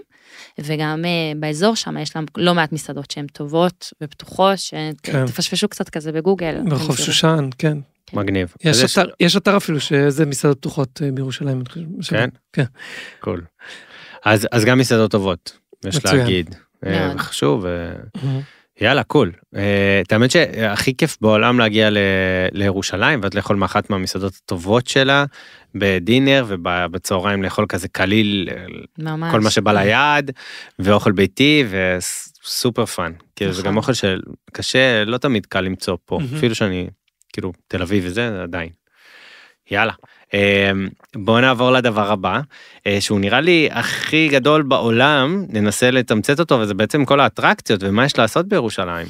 וגם באזור שם יש להם לא מעט מסעדות שהן טובות ופתוחות, שתפשפשו קצת כזה בגוגל. ברחוב שושן, כן. מגניב. יש אתר אפילו שזה מסעדות פתוחות בירושלים. כן? כן. קול. אז גם מסעדות טובות, יש להגיד. חשוב, יאללה, קול. תאמת שהכי כיף בעולם להגיע לירושלים, ואת לאכול מאחת מהמסעדות הטובות שלה, בדינר ובצהריים לאכול כזה קליל, כל מה שבא ליד, ואוכל ביתי, וסופר פאן. כאילו זה גם אוכל שקשה, לא תמיד קל למצוא פה, אפילו שאני, כאילו, תל אביב וזה, עדיין. יאללה. בואו נעבור לדבר הבא, שהוא נראה לי הכי גדול בעולם, ננסה לתמצת אותו, וזה בעצם כל האטרקציות, ומה יש לעשות בירושלים.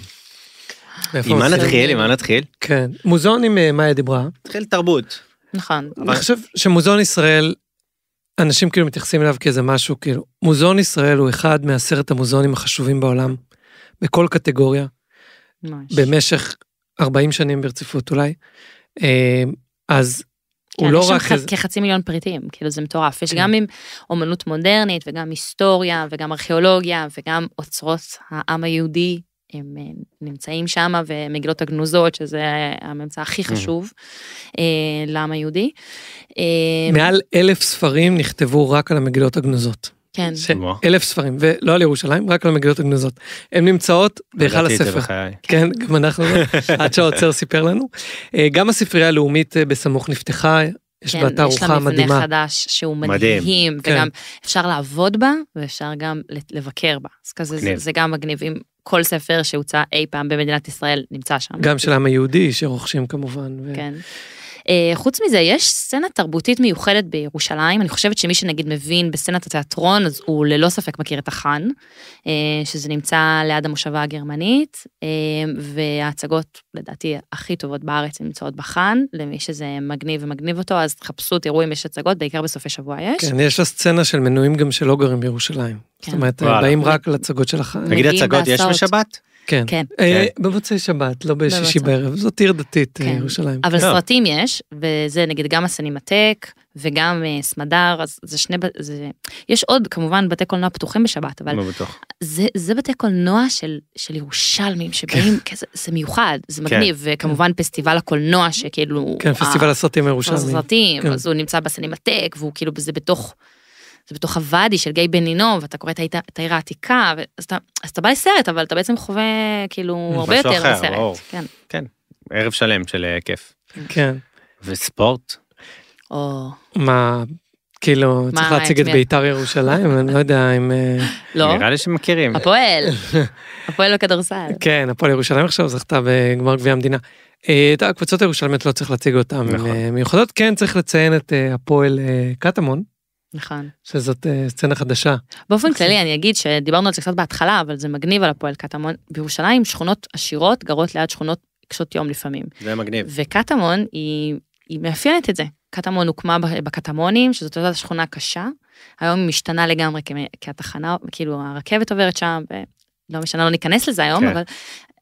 עם מה נתחיל? כן, מוזיאון עם מאיה דיברה. נתחיל תרבות. נכון. אני חושב שמוזיאון ישראל, אנשים כאילו מתייחסים אליו כאיזה משהו, כאילו, מוזיאון ישראל הוא אחד מ10 המוזיאונים החשובים בעולם, בכל קטגוריה, במשך 40 שנים ברציפות אולי, אז הוא לא רק... יש שם כ500,000 פריטים, כאילו זה מטורף, יש גם עם אומנות מודרנית, וגם היסטוריה, וגם ארכיאולוגיה, וגם אוצרות העם היהודי, הם נמצאים שם, ומגילות הגנוזות, שזה הממצא הכי חשוב לעם היהודי. מעל 1,000 ספרים נכתבו רק על המגילות הגנוזות. כן. 1,000 ספרים, ולא על ירושלים, רק על המגילות הגנוזות. הן נמצאות בהיכל הספר. כן, גם אנחנו, עד שהעוצר סיפר לנו. גם הספרייה הלאומית בסמוך נפתחה, יש בה תערוכה מדהימה. יש לה מבנה חדש שהוא מדהים, וגם אפשר לעבוד בה, ואפשר גם לבקר בה. אז כזה, זה גם מגניב, אם כל ספר שהוצא אי פעם במדינת ישראל נמצא שם. גם של העם היהודי, שרוכשים כמובן. כן. חוץ מזה, יש סצנה תרבותית מיוחדת בירושלים, אני חושבת שמי שנגיד מבין בסצנת התיאטרון, אז הוא ללא ספק מכיר את החאן, שזה נמצא ליד המושבה הגרמנית, וההצגות לדעתי הכי טובות בארץ נמצאות בחאן, למי שזה מגניב ומגניב אותו, אז תחפשו, תראו אם יש הצגות, בעיקר בסופי שבוע יש. כן, יש לה סצנה של מנויים גם שלא גרים בירושלים, זאת אומרת, באים רק להצגות של החאן. נגיד הצגות יש בשבת? כן, במוצאי שבת, לא בשישי בערב, זאת עיר דתית ירושלים. אבל סרטים יש, וזה נגיד גם הסינמטק, וגם סמדר, אז זה יש עוד כמובן בתי קולנוע פתוחים בשבת, אבל זה בתי קולנוע של ירושלמים, שבאים, זה מיוחד, זה מגניב, וכמובן פסטיבל הקולנוע, שכאילו... כן, פסטיבל הסרטים הירושלמים. הסרטים, אז הוא נמצא בסינמטק, והוא כאילו, זה בתוך הוואדי של גיא בן הינום, ואתה קורא את העיר העתיקה, אז אתה בא לסרט, אבל אתה בעצם חווה כאילו הרבה יותר לסרט. כן, ערב שלם של כיף. כן. וספורט? מה, כאילו, צריך להציג את בית"ר ירושלים, אני לא יודע אם... לא. נראה לי שמכירים. הפועל בכדורסל. כן, הפועל ירושלים עכשיו זכתה בגמר גביע המדינה. את הקבוצות הירושלמיות לא צריך להציג אותן, נכון. מיוחדות, כן צריך לציין את הפועל קטמון, נכון. שזאת סצנה חדשה. באופן כללי אני אגיד שדיברנו על זה קצת בהתחלה, אבל זה מגניב על הפועל קטמון. בירושלים שכונות עשירות גרות ליד שכונות קשות יום לפעמים. זה מגניב. וקטמון היא מאפיינת את זה. קטמון הוקמה בקטמונים, שזאת אותה שכונה קשה. היום היא משתנה לגמרי כתחנה, כאילו הרכבת עוברת שם, ולא משנה, לא ניכנס לזה היום, אבל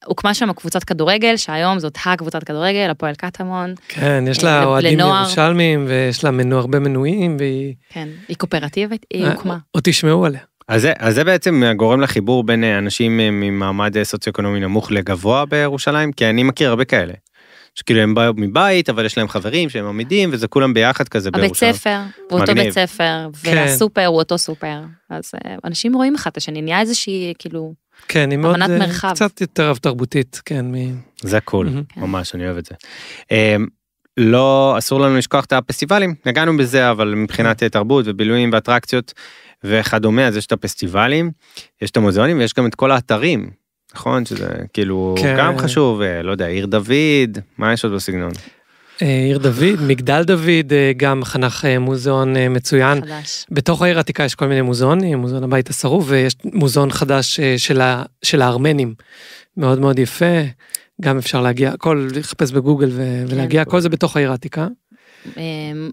הוקמה שם קבוצת כדורגל, שהיום זאת הקבוצת כדורגל, הפועל קטמון. כן, יש לה אוהדים ירושלמים, ויש לה הרבה מנויים, והיא... כן, היא קואופרטיבית, היא הוקמה. או תשמעו עליה. אז זה בעצם גורם לחיבור בין אנשים ממעמד סוציו-אקונומי נמוך לגבוה בירושלים, כי אני מכיר הרבה כאלה. שכאילו הם באו מבית, אבל יש להם חברים שהם עמידים, וזה כולם ביחד כזה בירושלים. הבית ספר, הוא אותו בית ספר, והסופר הוא אותו סופר. אז אנשים רואים אחד את השני, נהיה איזושהי, כאילו, כן, היא מאוד, קצת יותר רב תרבותית, כן. זה קול, ממש, אני אוהב את זה. לא, אסור לנו לשכוח את הפסטיבלים, נגענו בזה, אבל מבחינת תרבות ובילויים ואטרקציות וכדומה, אז יש את הפסטיבלים, יש את המוזיאונים, ויש גם את כל האתרים, נכון? שזה כאילו גם חשוב, לא יודע, עיר דוד, מה יש עוד בסגנון? עיר דוד, מגדל דוד, גם חנך מוזיאון מצוין. חדש. בתוך העיר העתיקה יש כל מיני מוזיאונים, מוזיאון הבית השרוף, ויש מוזיאון חדש של הארמנים, מאוד מאוד יפה, גם אפשר להגיע, הכל לחפש בגוגל ולהגיע, כל זה בתוך העיר העתיקה.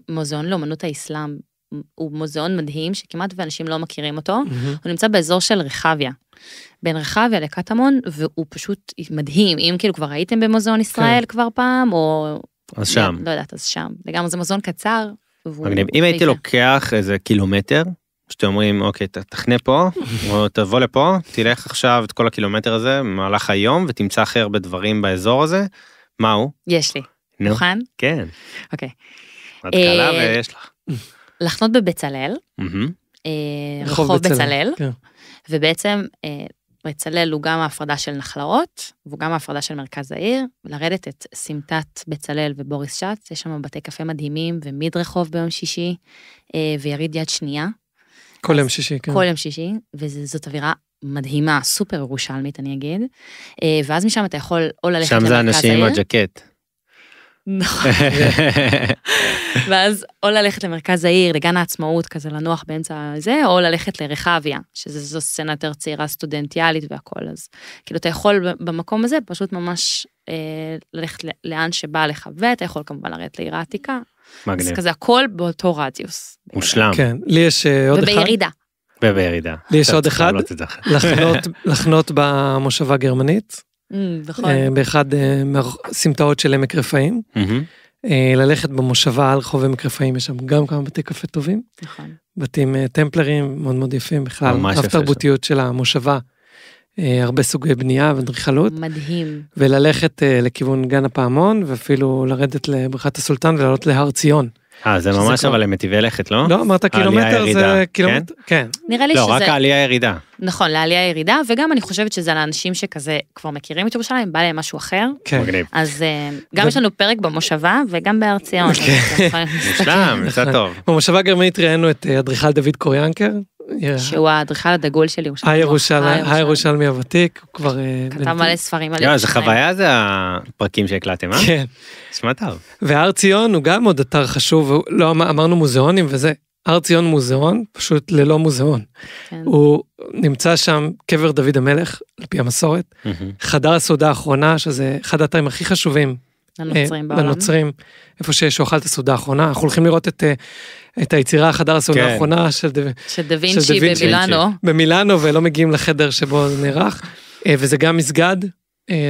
מוזיאון לאומנות האסלאם, הוא מוזיאון מדהים, שכמעט ואנשים לא מכירים אותו, הוא נמצא באזור של רחביה. בין רחביה לקטמון, והוא פשוט מדהים, אם כאילו כבר הייתם במוזיאון ישראל כבר פעם, או... אז שם. לא יודעת, אז שם. לגמרי זה מוזיאון קצר. אם הייתי לוקח איזה קילומטר, שאתם אומרים, אוקיי, תחנה פה, או תבוא לפה, תלך עכשיו את כל הקילומטר הזה, במהלך היום, ותמצא הכי הרבה דברים באזור הזה, מהו? יש לי. מוכן? כן. אוקיי. את קלה ויש לך. לחנות בבצלאל, רחוב בצלאל, ובעצם בצלאל הוא גם ההפרדה של נחלאות, והוא גם ההפרדה של מרכז העיר, ולרדת את סמטת בצלאל ובוריס שץ, יש שם בתי קפה מדהימים, ומדרחוב ביום שישי, ויריד יד שנייה. כל יום שישי, כן. כל יום שישי, וזאת אווירה מדהימה, סופר ירושלמית, אני אגיד, ואז משם אתה יכול או ללכת למרכז העיר. שם זה אנשים עם הג'קט. נכון. ואז או ללכת למרכז העיר, לגן העצמאות, כזה לנוח באמצע זה, או ללכת לרחביה, שזו סצנה יותר צעירה סטודנטיאלית והכל, אז כאילו אתה יכול במקום הזה פשוט ממש ללכת לאן שבא לך, ואתה יכול כמובן לרדת לעיר העתיקה. מגניב. אז כזה הכל באותו רדיוס. מושלם. כן, לי יש עוד אחד. ובירידה. לי יש עוד אחד, לחנות במושבה גרמנית. נכון. באחד מהסמטאות של עמק רפאים, ללכת במושבה על חוב עמק רפאים, יש שם גם כמה בתי קפה טובים, בתים טמפלרים מאוד מאוד יפים, בכלל רב תרבותיות של המושבה, הרבה סוגי בנייה ואדריכלות, מדהים, וללכת לכיוון גן הפעמון, ואפילו לרדת לבריכת הסולטן ולעלות להר ציון. זה ממש אבל למטיבי לכת, לא? לא, אמרת קילומטר, זה קילומטר, כן. נראה לי שזה... לא, רק העלייה ירידה. נכון, לעלייה ירידה, וגם אני חושבת שזה לאנשים שכזה כבר מכירים את ירושלים, בא להם משהו אחר. כן. אז גם יש לנו פרק במושבה, וגם בהר ציון. מושלם, זה טוב. במושבה הגרמנית ראינו את אדריכל דוד קוריאנקר, שהוא האדריכל הדגול של ירושלים. הירושלמי הוותיק, הוא כבר... כתב מלא ספרים על ירושלים. זה חוויה, זה הפרקים שהקלטתם, אה? כן. נשמע טוב. והר ציון הוא גם עוד אתר חשוב, לא אמרנו מוזיאונים וזה, הר ציון מוזיאון, פשוט ללא מוזיאון. הוא נמצא שם קבר דוד המלך, על פי המסורת, חדר הסעודה האחרונה, שזה אחד האתרים הכי חשובים, לנוצרים, איפה שהוא אכל את הסעודה האחרונה, אנחנו הולכים לראות את היצירה, חדר הסעודה האחרונה של דה וינצ'י במילאנו. במילאנו, ולא מגיעים לחדר שבו זה נערך, וזה גם מסגד,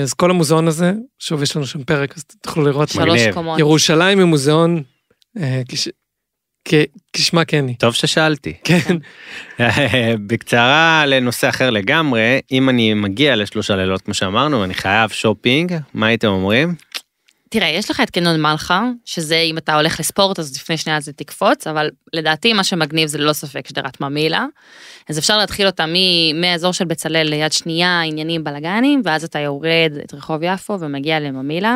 אז כל המוזיאון הזה, שוב יש לנו שם פרק, אז תוכלו לראות. 3 קומות. ירושלים היא מוזיאון, כשמה כן. טוב ששאלתי. כן. בקצרה לנושא אחר לגמרי, אם אני מגיע ל3 לילות, כמו שאמרנו, אני חייב שופינג, מה הייתם אומרים? תראה, יש לך את קניון מלחה, שזה אם אתה הולך לספורט, אז לפני שנייה זה תקפוץ, אבל לדעתי מה שמגניב זה ללא ספק שדרת ממילא, אז אפשר להתחיל אותה מהאזור של בצלאל ליד שנייה, עניינים בלגנים, ואז אתה יורד את רחוב יפו ומגיע לממילא,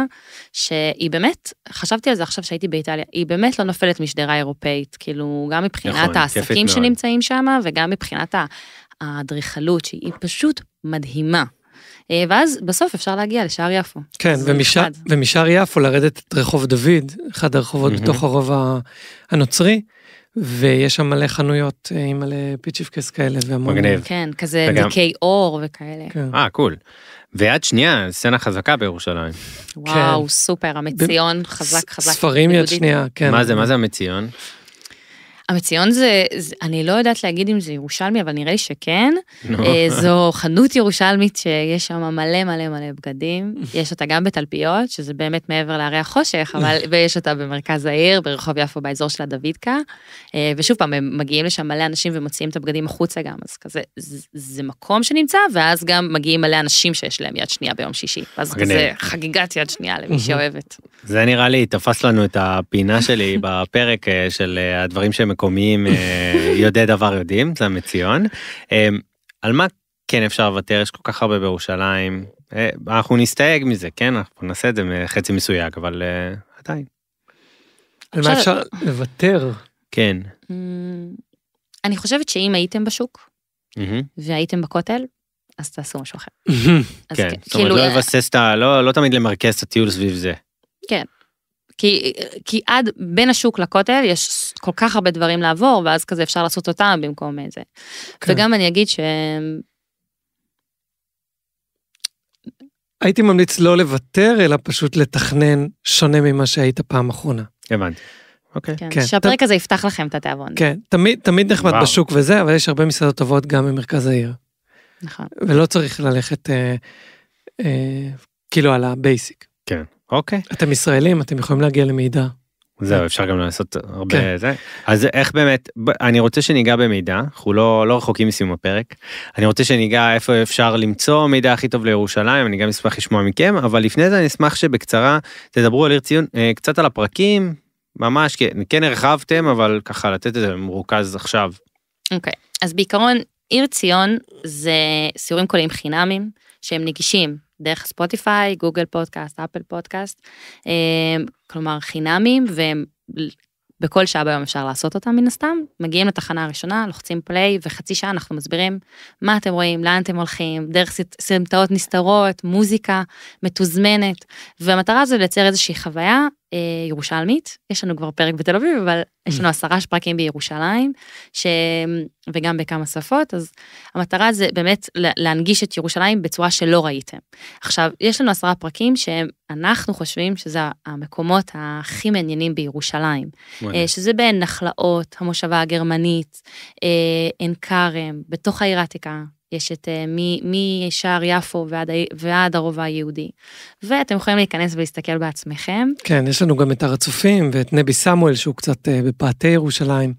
שהיא באמת, חשבתי על זה עכשיו שהייתי באיטליה, היא באמת לא נופלת משדרה אירופאית, כאילו גם מבחינת העסקים שנמצאים שם, וגם מבחינת האדריכלות, שהיא פשוט מדהימה. ואז בסוף אפשר להגיע לשער יפו. כן, ומשער יפו לרדת את רחוב דוד, אחד הרחובות בתוך הרובע הנוצרי, ויש שם מלא חנויות עם מלא פיצ'יפקס כאלה. מגניב. כן, כזה דקי אור וכאלה. קול. ויד שנייה, סצנה חזקה בירושלים. וואו, סופר, המציון חזק. ספרים יד שנייה, כן. מה זה המציון? המציון זה, אני לא יודעת להגיד אם זה ירושלמי, אבל נראה לי שכן. זו חנות ירושלמית שיש שם מלא בגדים. יש אותה גם בתלפיות, שזה באמת מעבר להרי החושך, ויש אותה במרכז העיר, ברחוב יפו, באזור של הדוידקה. ושוב פעם, הם מגיעים לשם מלא אנשים ומוציאים את הבגדים החוצה גם. אז כזה, זה מקום שנמצא, ואז גם מגיעים מלא אנשים שיש להם יד שנייה ביום שישי. אז כזה חגיגת יד שנייה למי שאוהבת. זה נראה לי, תפס לנו את הפינה שלי בפרק של הדברים שמקומיים יודעי דבר יודעים, זה המציון. על מה כן אפשר לוותר? יש כל כך הרבה בירושלים. אנחנו נסתייג מזה, כן? אנחנו נעשה את זה מחצי מסויג, אבל עדיין. על מה אפשר לוותר? כן. אני חושבת שאם הייתם בשוק, והייתם בכותל, אז תעשו משהו אחר. כן, זאת אומרת, לא לבסס את ה... לא תמיד למרכז את הטיול סביב זה. כן. כי עד בין השוק לכותל יש כל כך הרבה דברים לעבור, ואז כזה אפשר לעשות אותם במקום זה. וגם אני אגיד ש... הייתי ממליץ לא לוותר, אלא פשוט לתכנן שונה ממה שהיית פעם אחרונה. הבנתי. אוקיי. כן, שהפרק הזה יפתח לכם את התיאבון. כן, תמיד נחמד בשוק וזה, אבל יש הרבה מסעדות טובות גם במרכז העיר. נכון. ולא צריך ללכת כאילו על הבייסיק. כן, אוקיי. אתם ישראלים, אתם יכולים להגיע למידע. זהו, אפשר גם לעשות הרבה זה. אז איך באמת, אני רוצה שניגע במידע, אנחנו לא רחוקים מסיום הפרק, אני רוצה שניגע איפה אפשר למצוא מידע הכי טוב לירושלים, אני גם אשמח לשמוע מכם, אבל לפני זה אני אשמח שבקצרה תדברו על עיר ציון, קצת על הפרקים, ממש, כן הרחבתם, אבל ככה לתת את זה מרוכז עכשיו. אוקיי, אז בעיקרון, עיר ציון זה סיורים קוליים חינמים, שהם נגישים דרך ספוטיפיי, גוגל פודקאסט, אפל פודקאסט, כלומר חינמים, והם בכל שעה ביום אפשר לעשות אותם מן הסתם, מגיעים לתחנה הראשונה, לוחצים פליי, וחצי שעה אנחנו מסבירים מה אתם רואים, לאן אתם הולכים, דרך סמטאות נסתרות, מוזיקה מתוזמנת, והמטרה זה לייצר איזושהי חוויה ירושלמית, יש לנו כבר פרק בתל אביב, אבל יש לנו 10 פרקים בירושלים, וגם בכמה שפות, אז המטרה זה באמת להנגיש את ירושלים בצורה שלא ראיתם. עכשיו, יש לנו 10 פרקים שאנחנו חושבים שזה המקומות הכי מעניינים בירושלים, שזה בין נחלאות, המושבה הגרמנית, עין כרם, בתוך העיר העתיקה, יש את משער יפו ועד הרובע היהודי. ואתם יכולים להיכנס ולהסתכל בעצמכם. כן, יש לנו גם את הר הצופים ואת נבי סמואל, שהוא קצת בפאתי ירושלים.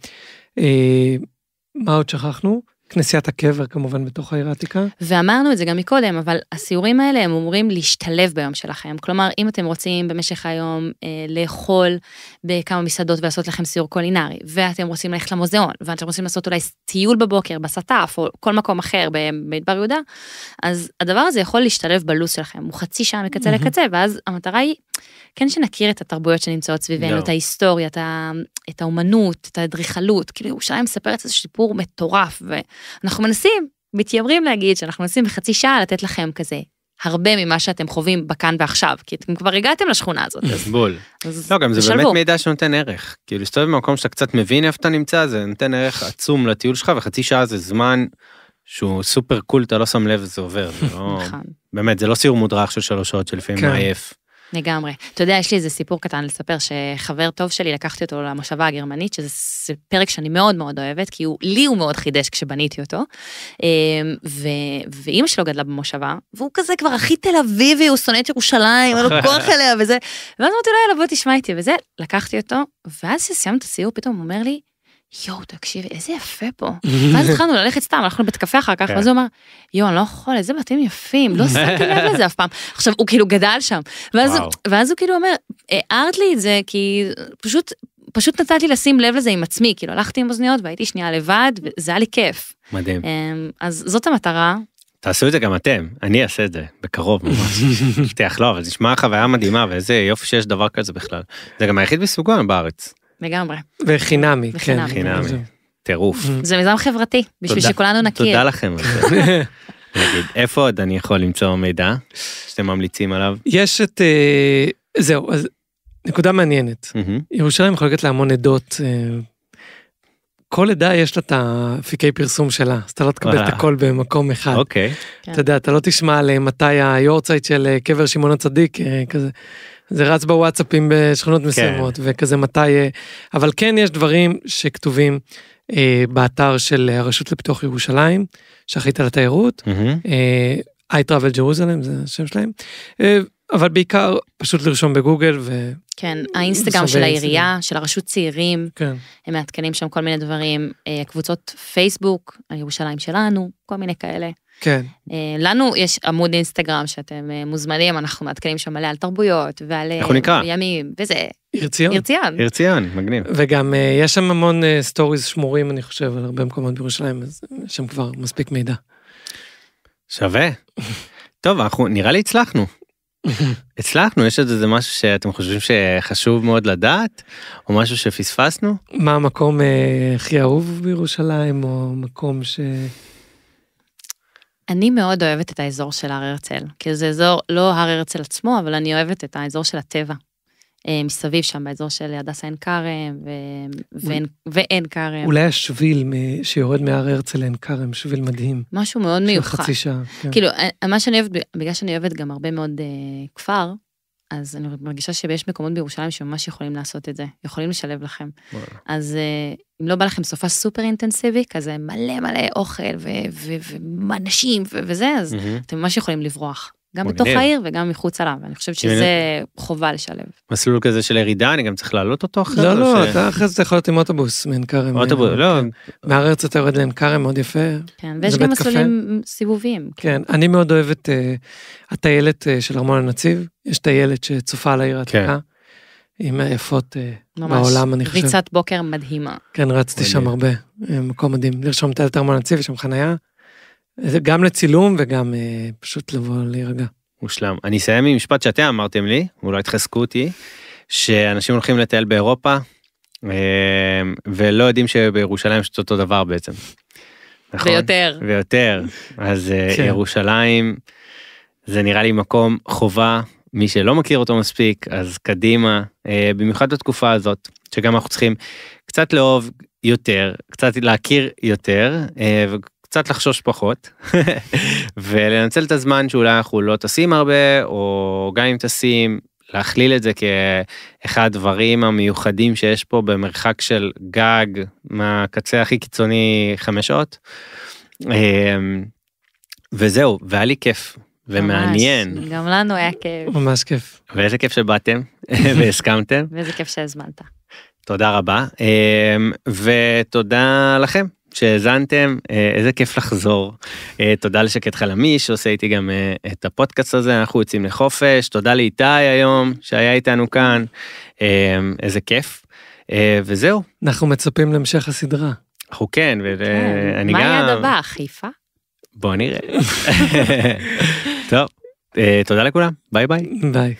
מה עוד שכחנו? כנסיית הקבר כמובן בתוך העיר העתיקה. ואמרנו את זה גם מקודם, אבל הסיורים האלה הם אמורים להשתלב ביום שלכם. כלומר, אם אתם רוצים במשך היום לאכול בכמה מסעדות ולעשות לכם סיור קולינרי, ואתם רוצים ללכת למוזיאון, ואתם רוצים לעשות אולי טיול בבוקר, בסטף, או כל מקום אחר במדבר יהודה, אז הדבר הזה יכול להשתלב בלו"ז שלכם. הוא חצי שעה מקצה לקצה, ואז המטרה היא כן שנכיר את התרבויות שנמצאות סביבנו, את ההיסטוריה, את האומנות, את האדריכלות, כאילו ירושלים מספרת איזה סיפור מטורף, ואנחנו מתיימרים להגיד שאנחנו מנסים בחצי שעה לתת לכם כזה, הרבה ממה שאתם חווים בכאן ועכשיו, כי אתם כבר הגעתם לשכונה הזאת. בול. לא, גם זה באמת מידע שנותן ערך, כאילו להסתובב במקום שאתה קצת מבין איפה אתה נמצא, זה נותן ערך עצום לטיול שלך, וחצי שעה זה זמן שהוא סופר קול, אתה לא שם לב וזה עובר, באמת, זה לא סיור מודרך של 3 שעות שלפעמים מעייף. לגמרי. אתה יודע, יש לי איזה סיפור קטן לספר, שחבר טוב שלי, לקחתי אותו למושבה הגרמנית, שזה פרק שאני מאוד מאוד אוהבת, כי לי הוא מאוד חידש כשבניתי אותו, ואימא שלו גדלה במושבה, והוא כזה כבר הכי תל אביבי, הוא שונא את ירושלים, אין לו כוח אליה וזה, ואז אמרתי לו, יאללה, בוא תשמע איתי, וזה, לקחתי אותו, ואז שסיימת את הסיור, פתאום הוא אומר לי, יואו, תקשיבי, איזה יפה פה. ואז התחלנו ללכת סתם, הלכנו בית קפה אחר כך, ואז הוא אמר, יואו, אני לא יכול, איזה בתים יפים, לא שמתי לב לזה אף פעם. עכשיו, הוא כאילו גדל שם. ואז הוא כאילו אומר, הערת לי את זה, כי פשוט נתתי לשים לב לזה עם עצמי, כאילו הלכתי עם אוזניות, והייתי שנייה לבד, וזה היה לי כיף. מדהים. אז זאת המטרה. תעשו את זה גם אתם, אני אעשה את זה, בקרוב ממש. מבטיח, לא, אבל זה נשמע חוויה מדהימה, ואיזה יופי שיש דבר כזה בכלל. זה גם היחיד בסוגו בארץ. לגמרי. וחינמי, כן. חינמי, טירוף. זה מיזם חברתי, בשביל שכולנו נכיר. תודה לכם. נגיד, איפה עוד אני יכול למצוא מידע שאתם ממליצים עליו? יש את, זהו, אז נקודה מעניינת. ירושלים מחולקת להמון עדות, כל עדה יש לה את האפיקי פרסום שלה, אז אתה לא תקבל את הכל במקום אחד. אוקיי. אתה יודע, אתה לא תשמע על מתי היורצייט של קבר שמעון הצדיק, כזה, זה רץ בוואטסאפים בשכונות מסוימות, וכזה מתי, אבל כן יש דברים שכתובים באתר של הרשות לפיתוח ירושלים, שאחראית על התיירות, I Travel Jerusalem, זה השם שלהם, אבל בעיקר פשוט לרשום בגוגל כן, האינסטגרם של העירייה, של הרשות צעירים, כן. הם מעדכנים שם כל מיני דברים, קבוצות פייסבוק, ירושלים שלנו, כל מיני כאלה. כן. לנו יש עמוד אינסטגרם שאתם מוזמנים, אנחנו מעדכנים שם מלא על תרבויות, ועל ימים, וזה. הרציון, מגניב. וגם יש שם המון סטוריז שמורים, אני חושב, על הרבה מקומות בירושלים, אז יש שם כבר מספיק מידע. שווה. טוב, אנחנו נראה לי הצלחנו, יש איזה משהו שאתם חושבים שחשוב מאוד לדעת, או משהו שפספסנו? מה המקום הכי אהוב בירושלים, או מקום ש... אני מאוד אוהבת את האזור של הר הרצל, כי זה אזור, לא הר הרצל עצמו, אבל אני אוהבת את האזור של הטבע, מסביב שם, באזור של הדסה עין כרם, ועין כרם. אולי השביל שיורד מהר הרצל לעין כרם, שביל מדהים. משהו מאוד מיוחד. של חצי שעה. כאילו, מה שאני אוהבת, בגלל שאני אוהבת גם הרבה מאוד כפר, אז אני מרגישה שיש מקומות בירושלים שממש יכולים לעשות את זה, יכולים לשלב לכם. אז אם לא בא לכם סופה סופר אינטנסיבי, כזה מלא אוכל ואנשים וזה, אז אתם ממש יכולים לברוח. גם בתוך העיר וגם מחוץ עליו, אני חושבת שזה חובה לשלב. מסלול כזה של ירידה, אני גם צריך לעלות אותו אחרי? לא, אתה אחרי זה יכול להיות עם אוטובוס מעין כרם. אוטובוס, לא. מהר הרצל אתה יורד לעין כרם, מאוד יפה. כן, ויש גם מסלולים סיבוביים. כן, אני מאוד אוהב את הטיילת של ארמון הנציב, יש טיילת שצופה על העיר העתיקה, עם היפות בעולם, אני חושב. ריצת בוקר מדהימה. כן, רצתי שם הרבה, מקום מדהים, לרשום טיילת ארמון הנציב, יש שם חנייה. זה גם לצילום וגם פשוט לבוא להירגע. מושלם. אני אסיים עם משפט שאתם אמרתם לי, אולי תחזקו אותי, שאנשים הולכים לטייל באירופה, ולא יודעים שבירושלים יש אותו דבר בעצם. נכון? ויותר. אז ירושלים, זה נראה לי מקום חובה, מי שלא מכיר אותו מספיק, אז קדימה, במיוחד בתקופה הזאת, שגם אנחנו צריכים קצת לאהוב יותר, קצת להכיר יותר, קצת לחשוש פחות, ולנצל את הזמן שאולי אנחנו לא טסים הרבה, או גם אם טסים, להכליל את זה כאחד הדברים המיוחדים שיש פה במרחק של גג, מהקצה הכי קיצוני 5 שעות. וזהו, והיה לי כיף, ומעניין. גם לנו היה כיף. ממש כיף. ואיזה כיף שבאתם, והסכמתם. ואיזה כיף שהזמנת. תודה רבה, ותודה לכם. שהזנתם, איזה כיף לחזור. תודה לשקט חלמי שעושה איתי גם את הפודקאסט הזה, אנחנו יוצאים לחופש, תודה לאיתי היום שהיה איתנו כאן, איזה כיף, וזהו. אנחנו מצפים להמשך הסדרה. אנחנו כן, ואני גם... מה יעד הבא, חיפה? בוא נראה. טוב, תודה לכולם, ביי ביי. ביי.